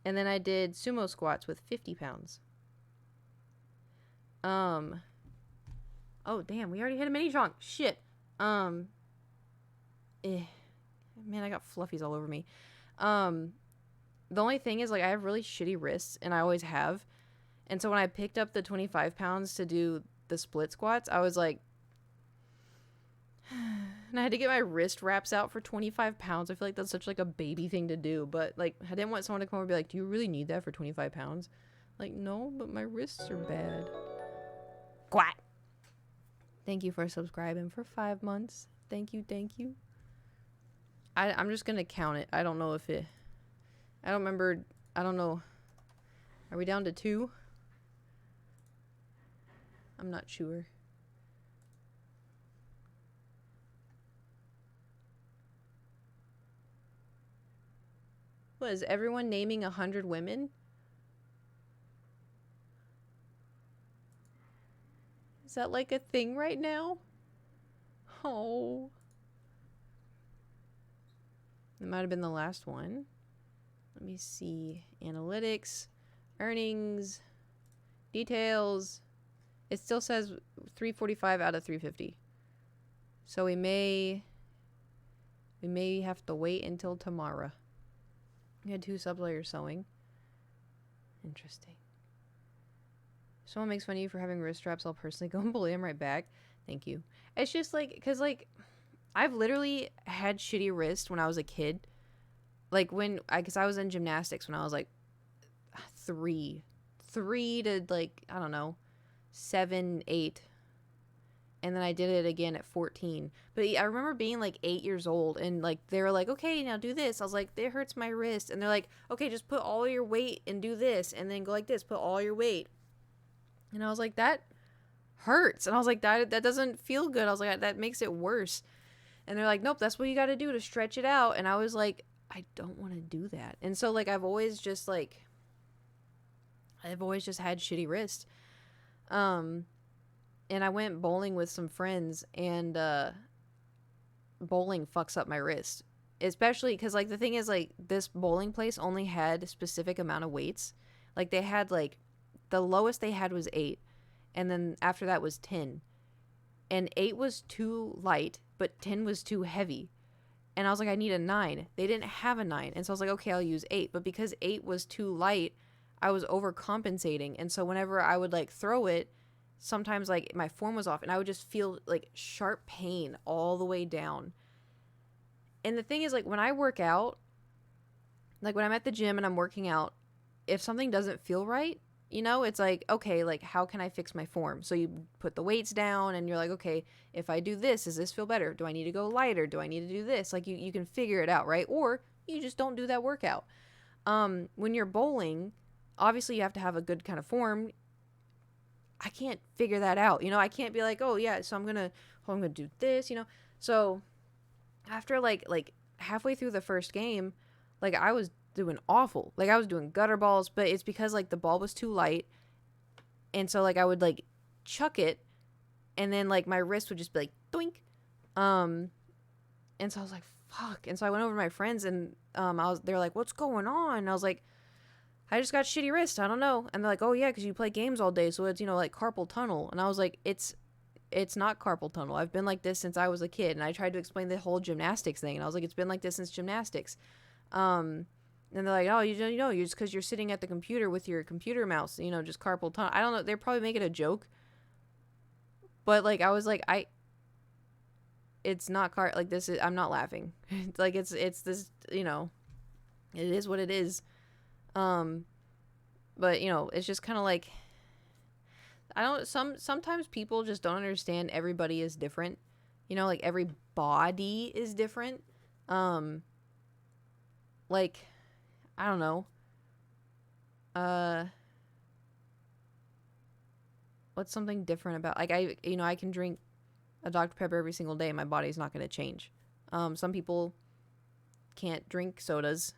And then I did sumo squats with 50 pounds. Oh damn, we already hit a mini chunk. Shit. Man, I got fluffies all over me. The only thing is, like, I have really shitty wrists, and I always have. And so when I picked up the 25 pounds to do the split squats, I was like, and I had to get my wrist wraps out for 25 pounds. I feel like that's such, like, a baby thing to do. But, like, I didn't want someone to come over and be like, do you really need that for 25 pounds? Like, no, but my wrists are bad. Quack. Thank you for subscribing for 5 months. Thank you. I'm just going to count it. I don't know if it... I don't remember. I don't know. Are we down to 2? I'm not sure. What, is everyone naming 100 women? Is that like a thing right now? Oh. It might have been the last one. Let me see. Analytics, earnings, details. It still says 345 out of 350. So we may have to wait until tomorrow. We had 2 subs while you're sewing. Interesting. Someone makes fun of you for having wrist straps. I'll personally go and bully them right back. Thank you. It's just like, because like, I've literally had shitty wrists when I was a kid. Like because I was in gymnastics when I was like 3 to like, I don't know, 7, 8. And then I did it again at 14. But I remember being like 8 years old and like, they were like, okay, now do this. I was like, it hurts my wrist. And they're like, okay, just put all your weight and do this. And then go like this, put all your weight. And I was like, that hurts. And I was like, that doesn't feel good. I was like, that makes it worse. And they're like, nope, that's what you got to do to stretch it out. And I was like, I don't want to do that. And so like I've always just had shitty wrists. And I went bowling with some friends, and bowling fucks up my wrist. Especially because like the thing is, like, this bowling place only had a specific amount of weights. Like they had like the lowest they had was 8, and then after that was 10. And 8 was too light, but 10 was too heavy. And I was like, I need a 9. They didn't have a 9. And so I was like, okay, I'll use 8. But because 8 was too light, I was overcompensating. And so whenever I would like throw it, sometimes like my form was off and I would just feel like sharp pain all the way down. And the thing is, like, when I work out, like when I'm at the gym and I'm working out, if something doesn't feel right, it's like, okay, like, how can I fix my form? So you put the weights down and you're like, okay, if I do this, does this feel better? Do I need to go lighter? Do I need to do this? Like, you can figure it out, right? Or you just don't do that workout. When you're bowling, obviously you have to have a good kind of form. I can't figure that out. I can't be like, oh yeah, so I'm gonna do this, So after like halfway through the first game, like I was doing awful. Like I was doing gutter balls, but it's because like the ball was too light. And so like I would like chuck it and then like my wrist would just be like doink. And so I was like, fuck. And so I went over to my friends and they were like, what's going on? And I was like, I just got shitty wrists. I don't know. And they're like, oh yeah, because you play games all day, so it's, you know, like carpal tunnel. And I was like, it's not carpal tunnel. I've been like this since I was a kid. And I tried to explain the whole gymnastics thing, and I was like, it's been like this since gymnastics. And they're like, oh, you know, you're just because you're sitting at the computer with your computer mouse, you know, just carpal tunnel. I don't know. They're probably making a joke, but like I was like, it's not like this is. I'm not laughing. It's like it's this, you know, it is what it is. But you know, it's just kind of like I don't. Sometimes people just don't understand. Everybody is different. You know, like every body is different. Like I don't know. Uh, what's something different about like I can drink a Dr. Pepper every single day. My body's not going to change. Some people can't drink sodas.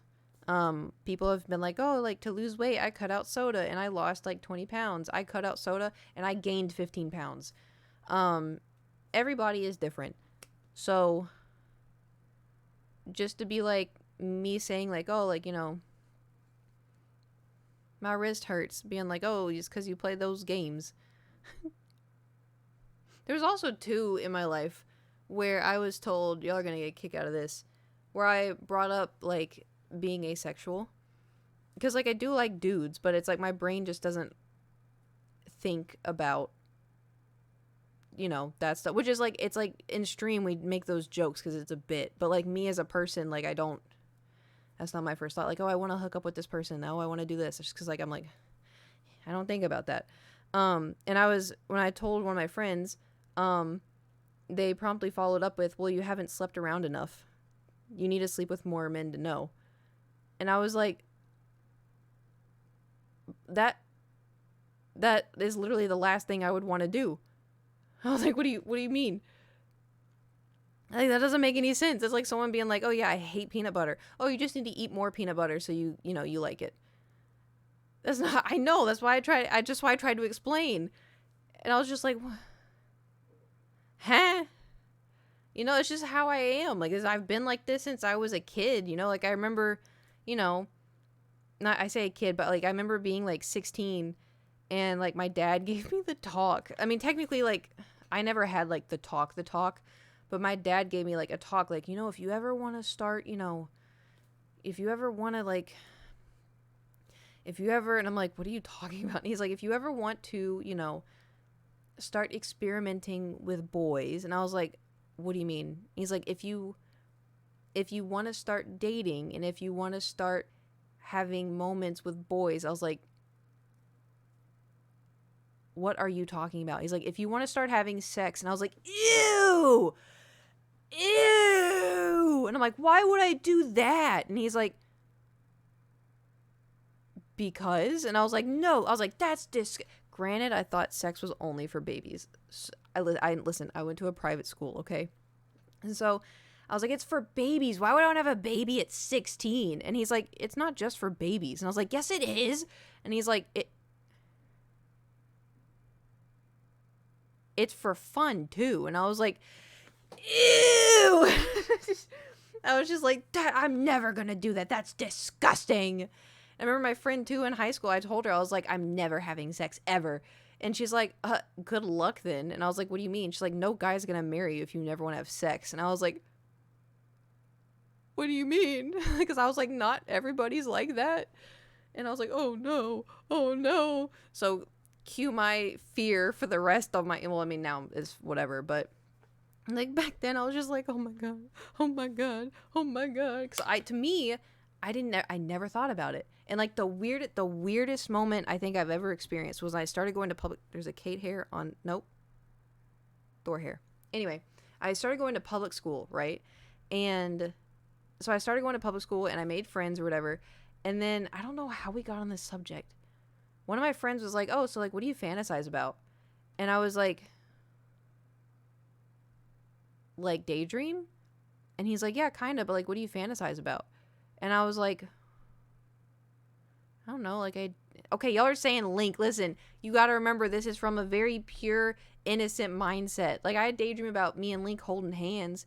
People have been like, oh, like to lose weight, I cut out soda and I lost like 20 pounds. I cut out soda and I gained 15 pounds. Everybody is different. So just to be like me saying like, oh, like, you know, my wrist hurts, being like, oh, just because you play those games. There's also two in my life where I was told, y'all are going to get a kick out of this, where I brought up like being asexual. Because like I do like dudes, but it's like my brain just doesn't think about, you know, that stuff. Which is like, it's like in stream we make those jokes because it's a bit. But like me as a person, like I don't, that's not my first thought. Like, oh, I want to hook up with this person. Oh, I want to do this. It's just because like I'm like, I don't think about that. And when I told one of my friends, they promptly followed up with, well, you haven't slept around enough. You need to sleep with more men to know. And I was like, that is literally the last thing I would want to do. I was like, what do you mean? Like, that doesn't make any sense. It's like someone being like, oh yeah, I hate peanut butter. Oh, you just need to eat more peanut butter so you like it. That's not, I know, that's why I tried to explain. And I was just like, huh? You know, it's just how I am. Like, I've been like this since I was a kid, you know? Like, I remember, you know, not, I say a kid, but, like, I remember being, like, 16, and, like, my dad gave me the talk. I mean, technically, like, I never had, like, the talk, but my dad gave me, like, a talk, like, you know, if you ever want to start, you know, if you ever want to, like, and I'm like, what are you talking about? And he's like, if you ever want to, you know, start experimenting with boys. And I was like, what do you mean? He's like, if you want to start dating and if you want to start having moments with boys, I was like, what are you talking about? He's like, if you want to start having sex. And I was like, ew, and I'm like, why would I do that? And he's like, because. And I was like, no. I was like, that's granted, I thought sex was only for babies. Listen, I went to a private school, okay? And so I was like, it's for babies. Why would I want to have a baby at 16? And he's like, it's not just for babies. And I was like, yes, it is. And he's like, it's for fun too. And I was like, ew. I was just like, I'm never going to do that. That's disgusting. I remember my friend too in high school, I told her, I was like, I'm never having sex ever. And she's like, good luck then. And I was like, what do you mean? She's like, no guy's going to marry you if you never want to have sex. And I was like, what do you mean? Because I was like, not everybody's like that. And I was like, oh no. So cue my fear for the rest of my, well, I mean, now it's whatever, but like back then I was just like, oh my God. Because to me, I never thought about it. And like the weirdest moment I think I've ever experienced was when I started going to public. There's a Kate hair on. Nope. Thor hair. Anyway, I started going to public school, right? And so I started going to public school and I made friends or whatever. And then I don't know how we got on this subject. One of my friends was like, oh, so like, what do you fantasize about? And I was like daydream? And he's like, yeah, kind of, but like, what do you fantasize about? And I was like, I don't know, like okay, y'all are saying Link. Listen, you got to remember this is from a very pure, innocent mindset. Like I daydream about me and Link holding hands.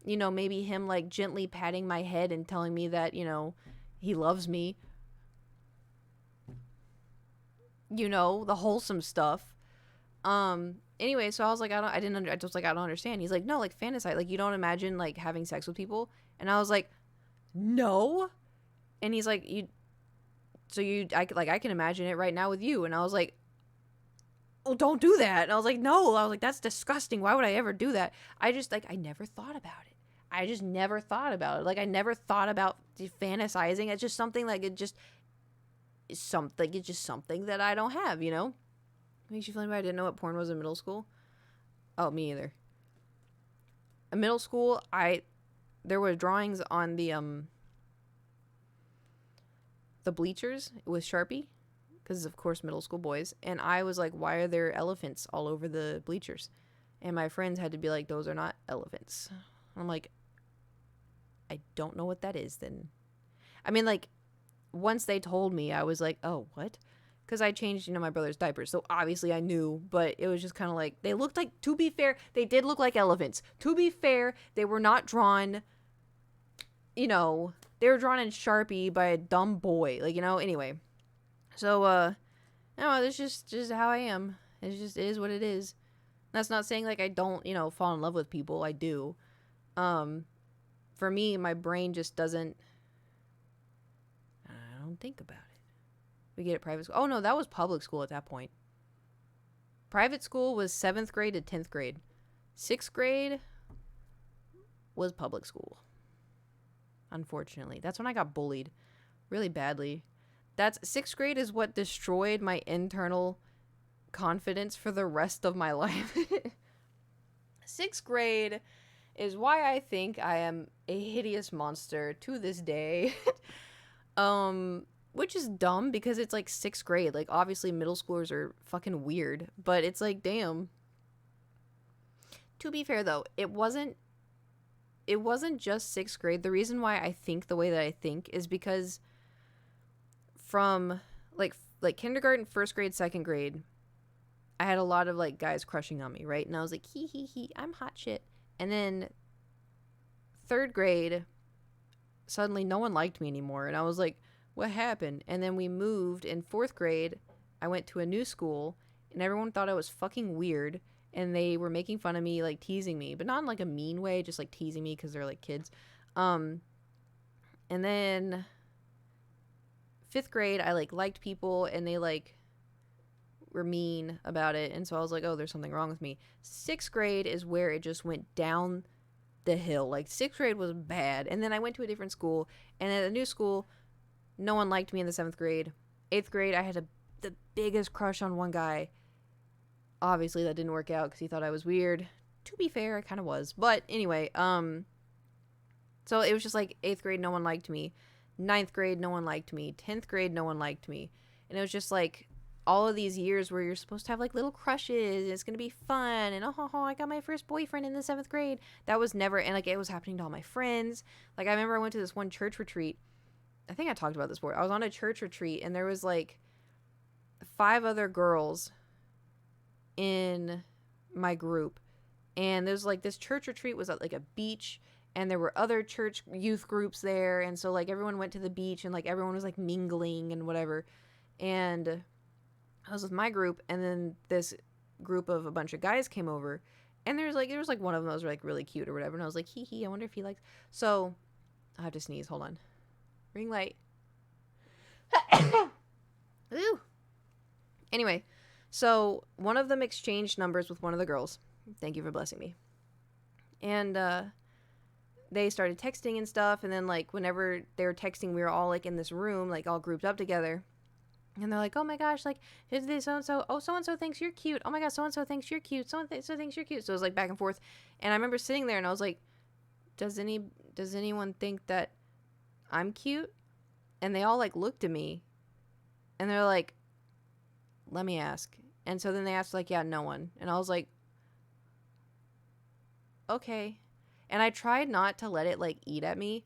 You know, maybe him like gently patting my head and telling me that, you know, he loves me. the wholesome stuff. Anyway, so I was like, I was like, I don't understand. He's like, no, like fantasize, like you don't imagine like having sex with people. And I was like, no. And he's like, I can imagine it right now with you. And I was like, oh, don't do that. And I was like, no. I was like, that's disgusting. Why would I ever do that? I just like, I never thought about it. I just never thought about it. Like, I never thought about fantasizing. It's just something like it's just something that I don't have, Makes you feel like I didn't know what porn was in middle school. Oh, me either. In middle school, there were drawings on the bleachers with Sharpie, because of course middle school boys, and I was like, why are there elephants all over the bleachers? And my friends had to be like, those are not elephants. I'm like, I don't know what that is then. I mean, like, once they told me, I was like, oh, what? Because I changed, my brother's diapers, so obviously I knew, but it was just kind of like, they looked like, to be fair, they did look like elephants. To be fair, they were not drawn, they were drawn in Sharpie by a dumb boy, like, anyway. So, no, that's just how I am. It is what it is. That's not saying, like, I don't, fall in love with people. I do. For me, my brain just doesn't, I don't think about it. We get it private school. Oh, no, that was public school at that point. Private school was 7th grade to 10th grade. 6th grade was public school. Unfortunately. That's when I got bullied really badly. 6th grade is what destroyed my internal confidence for the rest of my life. 6th grade is why I think I am a hideous monster to this day. Which is dumb because it's like 6th grade. Like, obviously middle schoolers are fucking weird, but it's like, damn. To be fair though, it wasn't just 6th grade. The reason why I think the way that I think is because from like kindergarten, 1st grade, 2nd grade, I had a lot of like guys crushing on me, right? And I was like, he, I'm hot shit. And then 3rd grade, suddenly no one liked me anymore. And I was like, what happened? And then we moved in 4th grade. I went to a new school and everyone thought I was fucking weird. And they were making fun of me, like teasing me, but not in like a mean way, just like teasing me because they're like kids. And then 5th grade, I like liked people and they like were mean about it. And so I was like, oh, there's something wrong with me. 6th grade is where it just went down the hill. Like 6th grade was bad. And then I went to a different school, and at a new school, no one liked me in the 7th grade. 8th grade, I had the biggest crush on one guy. Obviously that didn't work out because he thought I was weird. To be fair, I kind of was. But anyway, so it was just like 8th grade, no one liked me. 9th grade, no one liked me. 10th grade, no one liked me. And it was just like all of these years where you're supposed to have like little crushes and it's going to be fun. And I got my first boyfriend in the 7th grade. That was never, and like it was happening to all my friends. Like I remember I went to this one church retreat. I think I talked about this before. I was on a church retreat and there was like 5 other girls in my group. And there's like this church retreat was at like a beach, and there were other church youth groups there, and so like everyone went to the beach and like everyone was like mingling and whatever. And I was with my group, and then this group of a bunch of guys came over, and there was like one of them that was like really cute or whatever, and I was like, hee, I wonder if he likes. So I have to sneeze, hold on. Ring light. Ooh. Anyway, so one of them exchanged numbers with one of the girls. Thank you for blessing me. And they started texting and stuff, and then like whenever they were texting, we were all like in this room, like all grouped up together. And they're like, oh my gosh, like, is this so-and-so? Oh, so-and-so thinks you're cute. Oh my gosh, so-and-so thinks you're cute. So-and-so thinks you're cute. So it was like back and forth. And I remember sitting there and I was like, does anyone think that I'm cute? And they all like looked at me and they're like, let me ask. And so then they asked like, yeah, no one. And I was like, okay. And I tried not to let it like eat at me,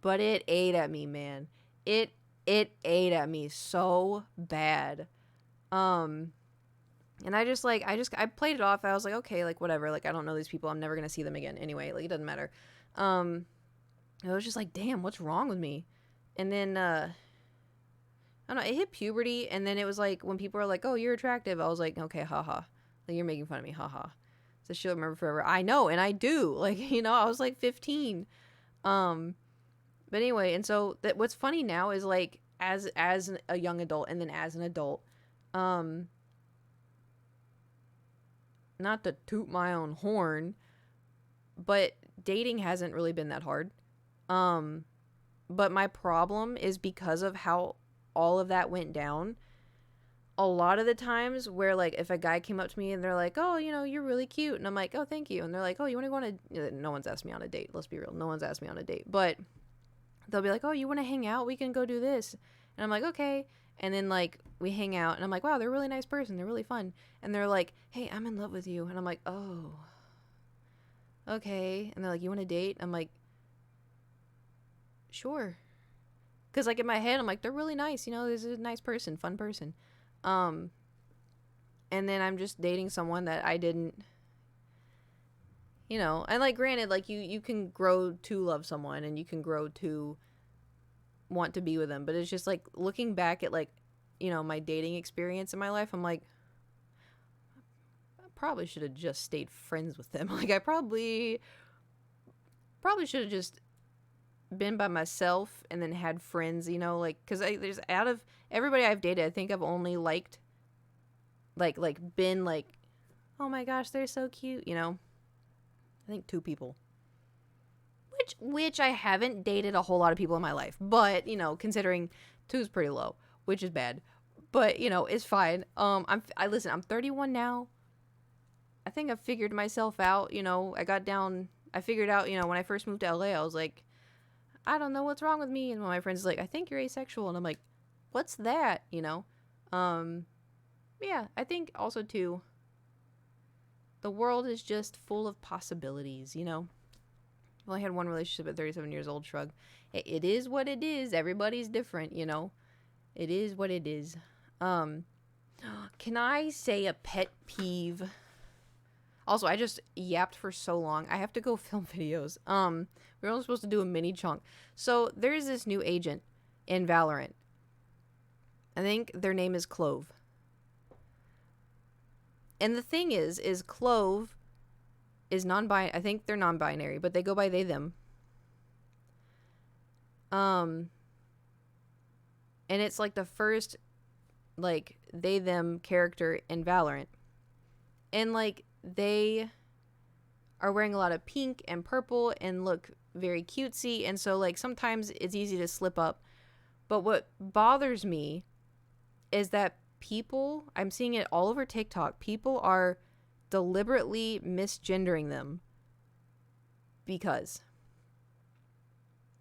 but it ate at me, man. It ate at me so bad. And I played it off. I was like, okay, like whatever. Like I don't know these people. I'm never going to see them again anyway. Like it doesn't matter. It was just like, damn, what's wrong with me? And then I don't know, it hit puberty, and then it was like when people were like, "Oh, you're attractive," I was like, "Okay, haha, like you're making fun of me, haha." So she'll remember forever. I know, and I do. Like, I was like 15. Um, but anyway, and so that what's funny now is like as a young adult and then as an adult, um, not to toot my own horn, but dating hasn't really been that hard. Um, but my problem is because of how all of that went down. A lot of the times where like if a guy came up to me and they're like, "Oh, you're really cute," and I'm like, "Oh, thank you," and they're like, "Oh, you want to go on a?" No one's asked me on a date. Let's be real. No one's asked me on a date, but they'll be like, "Oh, you want to hang out? We can go do this," and I'm like, "Okay." And then like we hang out, and I'm like, "Wow, they're a really nice person. They're really fun." And they're like, "Hey, I'm in love with you," and I'm like, "Oh, okay." And they're like, "You want to date?" I'm like, "Sure." Because like in my head, I'm like, they're really nice. This is a nice person, fun person. Um, and then I'm just dating someone that I didn't, and like granted, like you can grow to love someone and you can grow to want to be with them, but it's just like looking back at like, my dating experience in my life, I'm like, I probably should have just stayed friends with them. Like I probably should have just been by myself and then had friends, like because there's out of everybody I've dated, I think I've only liked like been like, oh my gosh, they're so cute, I think 2 people. Which I haven't dated a whole lot of people in my life, but considering 2 is pretty low, which is bad. But it's fine. I listen. I'm 31 now. I think I figured myself out. I figured out. When I first moved to LA, I was like, I don't know what's wrong with me. And one of my friends is like, I think you're asexual, and I'm like, what's that? Um, yeah. I think also too, the world is just full of possibilities. I've only had one relationship at 37 years old. Shrug. It is what it is. Everybody's different. It is what it is. Um, can I say a pet peeve? Also, I just yapped for so long. I have to go film videos. We were only supposed to do a mini chunk. So there's this new agent in Valorant. I think their name is Clove. And the thing is Clove is non-binary. I think they're non-binary, but they go by they them. And it's like the first like they them character in Valorant. And like they are wearing a lot of pink and purple and look very cutesy, and so like sometimes it's easy to slip up. But what bothers me is that I'm seeing it all over TikTok, people are deliberately misgendering them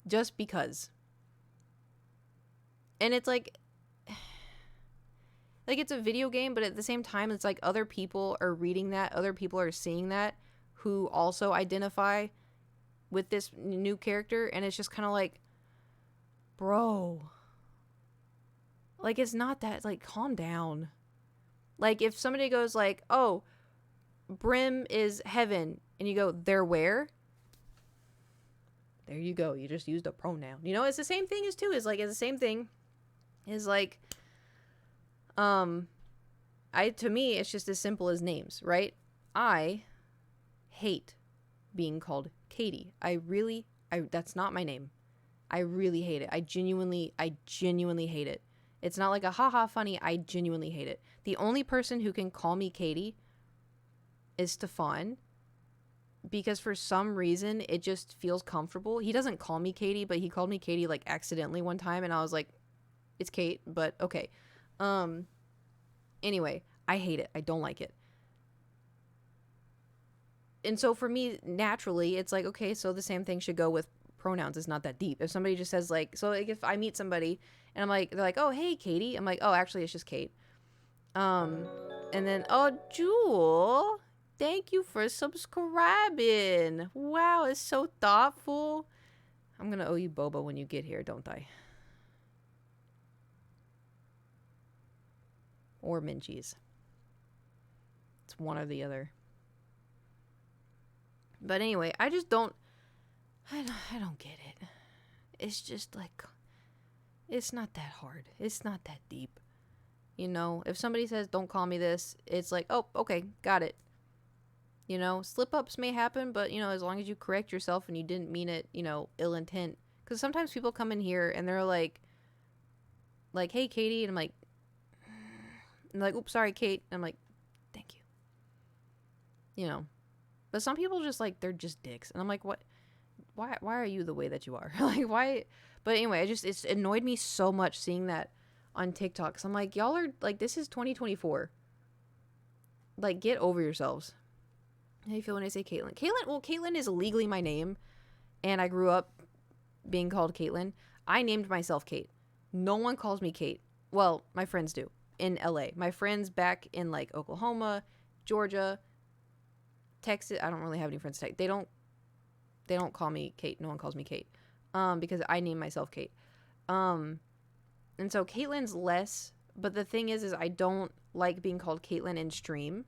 just because. And it's like it's a video game, but at the same time it's like other people are reading that, other people are seeing that who also identify with this new character, and it's just kind of like, bro, like it's not that, like calm down. Like if somebody goes like, oh, Brim is heaven, and you go, they're where? There you go, you just used a pronoun. It's the same thing as too, is like it's the same thing is like to me it's just as simple as names, right? I hate being called Katie. That's not my name. I really hate it. I genuinely hate it. It's not like a haha funny. I genuinely hate it. The only person who can call me Katie is Stefan, because for some reason it just feels comfortable. He doesn't call me Katie, but he called me Katie like accidentally one time, and I was like, it's Kate, but okay. Anyway, I hate it. I don't like it. And so for me, naturally, it's like, okay, so the same thing should go with pronouns. It's not that deep. If somebody just says like, so like if I meet somebody and they're like, oh, hey, Katie. I'm like, oh, actually, it's just Kate. And then, oh, Jewel, thank you for subscribing. Wow, it's so thoughtful. I'm going to owe you boba when you get here, don't I? Or Minchies. It's one or the other. But anyway, I don't get it. It's just like, It's not that hard. It's not that deep. You know, if somebody says, don't call me this, it's like, oh, okay, got it. You know, slip ups may happen, but, you know, as long as you correct yourself and you didn't mean it, you know, ill intent. Because sometimes people come in here and they're like, hey, Katie. And I'm like, oops, sorry, Kate. And I'm like, thank you. You know, but some people just like, they're just dicks. And I'm like, what? Why are you the way that you are? Like, why? But anyway, it's annoyed me so much seeing that on TikTok. So I'm like, y'all are like, this is 2024. Like, get over yourselves. How do you feel when I say Caitlin? Caitlin is legally my name, and I grew up being called Caitlin. I named myself Kate. No one calls me Kate. Well, my friends do in LA. My friends back in like Oklahoma, Georgia, Texas. I don't really have any friends. They don't call me Kate. No one calls me Kate. Because I named myself Kate. And so Caitlin's less, but the thing is I don't like being called Caitlin in stream.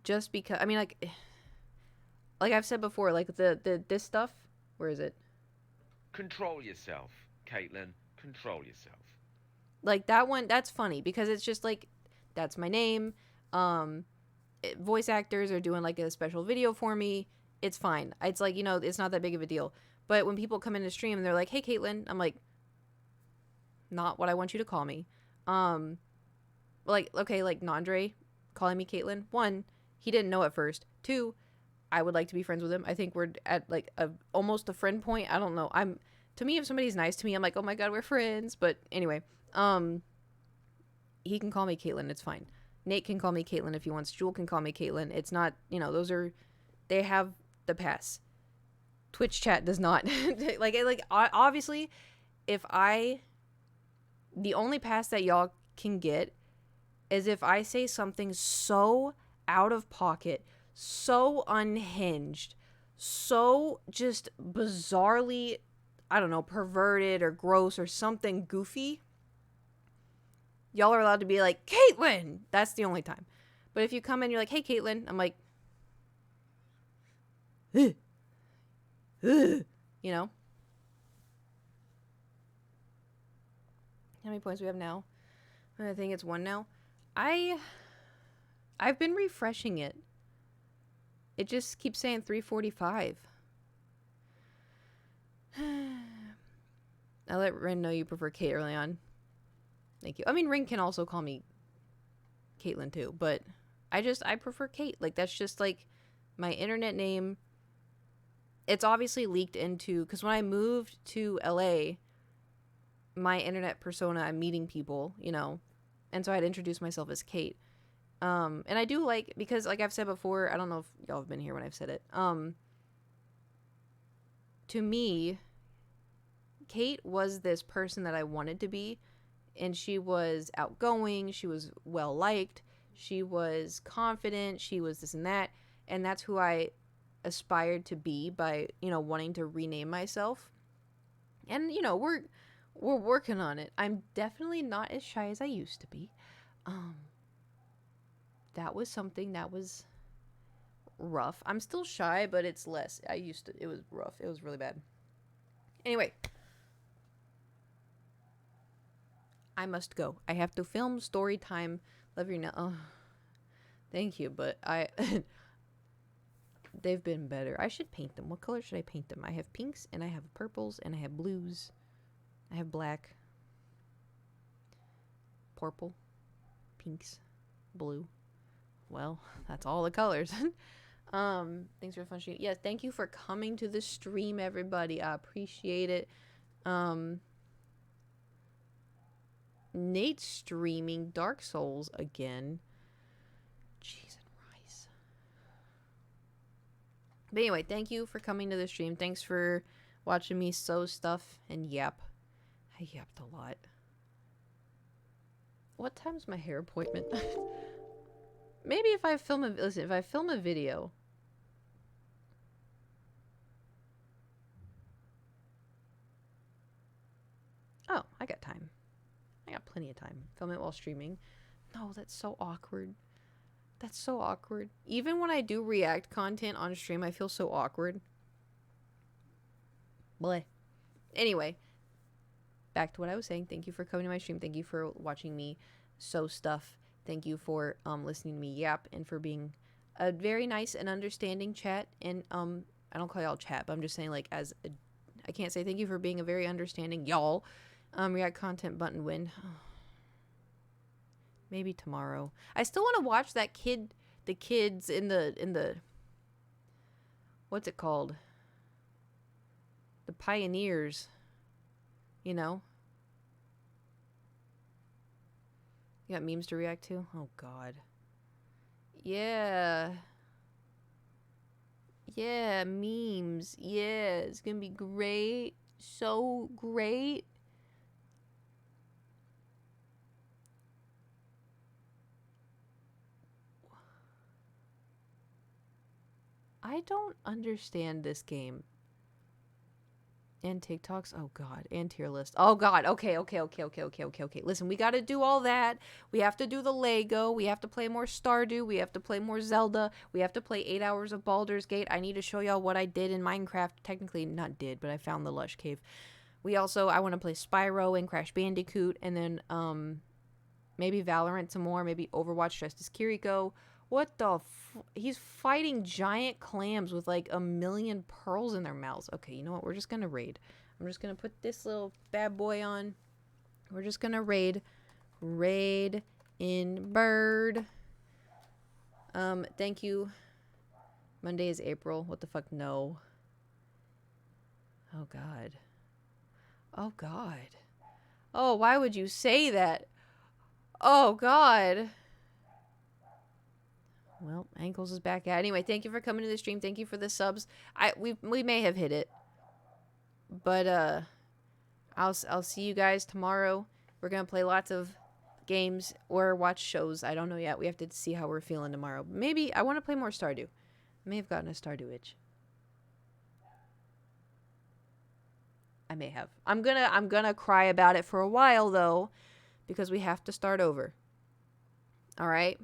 Just because, I mean, like I've said before, like this stuff, where is it? Control yourself, Caitlin. Control yourself. Like that one, that's funny because it's just like, that's my name. Voice actors are doing like a special video for me. It's fine. It's like, you know, it's not that big of a deal. But when people come in to stream and they're like, hey, Caitlin, I'm like, not what I want you to call me. Like, okay, like Nandre calling me Caitlin. One, he didn't know at first. Two, I would like to be friends with him. I think we're at like almost a friend point. I don't know. To me, if somebody's nice to me, I'm like, oh my God, we're friends. But anyway, he can call me Caitlin. It's fine. Nate can call me Caitlin if he wants. Jewel can call me Caitlin. It's not, you know, they have the pass. Twitch chat does not. like obviously, the only pass that y'all can get is if I say something so out of pocket, so unhinged, so just bizarrely, I don't know, perverted or gross or something goofy. Y'all are allowed to be like, Caitlin! That's the only time. But if you come in, you're like, hey, Caitlin, I'm like, ugh. Ugh. You know? How many points we have now? I think it's 1 now. I've been refreshing it. It just keeps saying 345. I'll let Rin know you prefer Kate early on. Thank you. I mean, Rin can also call me Caitlin too, but I prefer Kate. Like, that's just like my internet name. It's obviously leaked into, because when I moved to LA, my internet persona, I'm meeting people, you know, and so I'd introduce myself as Kate. And I do like, because like I've said before, I don't know if y'all have been here when I've said it. To me, Kate was this person that I wanted to be, and she was outgoing, she was well liked, she was confident, she was this and that's who I aspired to be by, you know, wanting to rename myself. And, you know, we're working on it. I'm definitely not as shy as I used to be. That was something that was rough. I'm still shy, but it's less. It was rough. It was really bad. Anyway, I must go. I have to film story time. Love your nail. Oh, thank you, but they've been better. I should paint them. What color should I paint them? I have pinks, and I have purples, and I have blues. I have black, purple, pinks, blue. Well, that's all the colors. Thanks for the fun stream. Yes, thank you for coming to the stream, everybody. I appreciate it. Nate's streaming Dark Souls again. Cheese and rice. But anyway, thank you for coming to the stream. Thanks for watching me sew stuff and yap. I yapped a lot. What time's my hair appointment? Maybe if I film a video. Oh, I got time. I got plenty of time. Film it while streaming. No, that's so awkward. That's so awkward. Even when I do react content on stream, I feel so awkward. Bleh. Anyway, back to what I was saying. Thank you for coming to my stream. Thank you for watching me sew stuff. Thank you for listening to me yap and for being a very nice and understanding chat. And I don't call y'all chat, but I'm just saying, like, as a, I can't say thank you for being a very understanding y'all. React content button win. Maybe tomorrow. I still want to watch that kid, the kids in the what's it called? The Pioneers. You know? You got memes to react to? Oh god. Yeah. Yeah, memes. Yeah, it's gonna be great. So great. I don't understand this game. And TikToks. Oh god. And tier list. Oh god. Okay. Listen, we gotta do all that. We have to do the Lego. We have to play more Stardew. We have to play more Zelda. We have to play 8 hours of Baldur's Gate. I need to show y'all what I did in Minecraft. Technically not did, but I found the Lush Cave. We also, I want to play Spyro and Crash Bandicoot, and then maybe Valorant some more, maybe Overwatch dressed as Kiriko. What the he's fighting giant clams with like a million pearls in their mouths. Okay, you know what? We're just gonna raid. I'm just gonna put this little bad boy on. We're just gonna raid. Raid in bird. Thank you. Monday is April. What the fuck? No. Oh god. Oh god. Oh, why would you say that? Oh god. Well, ankles is back out. Anyway, thank you for coming to the stream. Thank you for the subs. We may have hit it, but I'll see you guys tomorrow. We're gonna play lots of games or watch shows. I don't know yet. We have to see how we're feeling tomorrow. Maybe I want to play more Stardew. I may have gotten a Stardew itch. I may have. I'm gonna cry about it for a while though, because we have to start over. All right.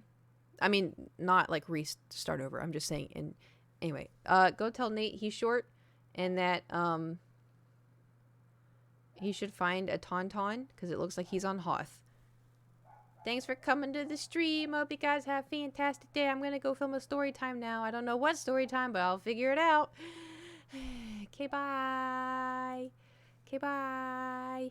I mean, not like restart over. I'm just saying. And anyway, go tell Nate he's short, and that he should find a tauntaun because it looks like he's on Hoth. Thanks for coming to the stream. Hope you guys have a fantastic day. I'm gonna go film a story time now. I don't know what story time, but I'll figure it out. Okay, bye. Okay, bye.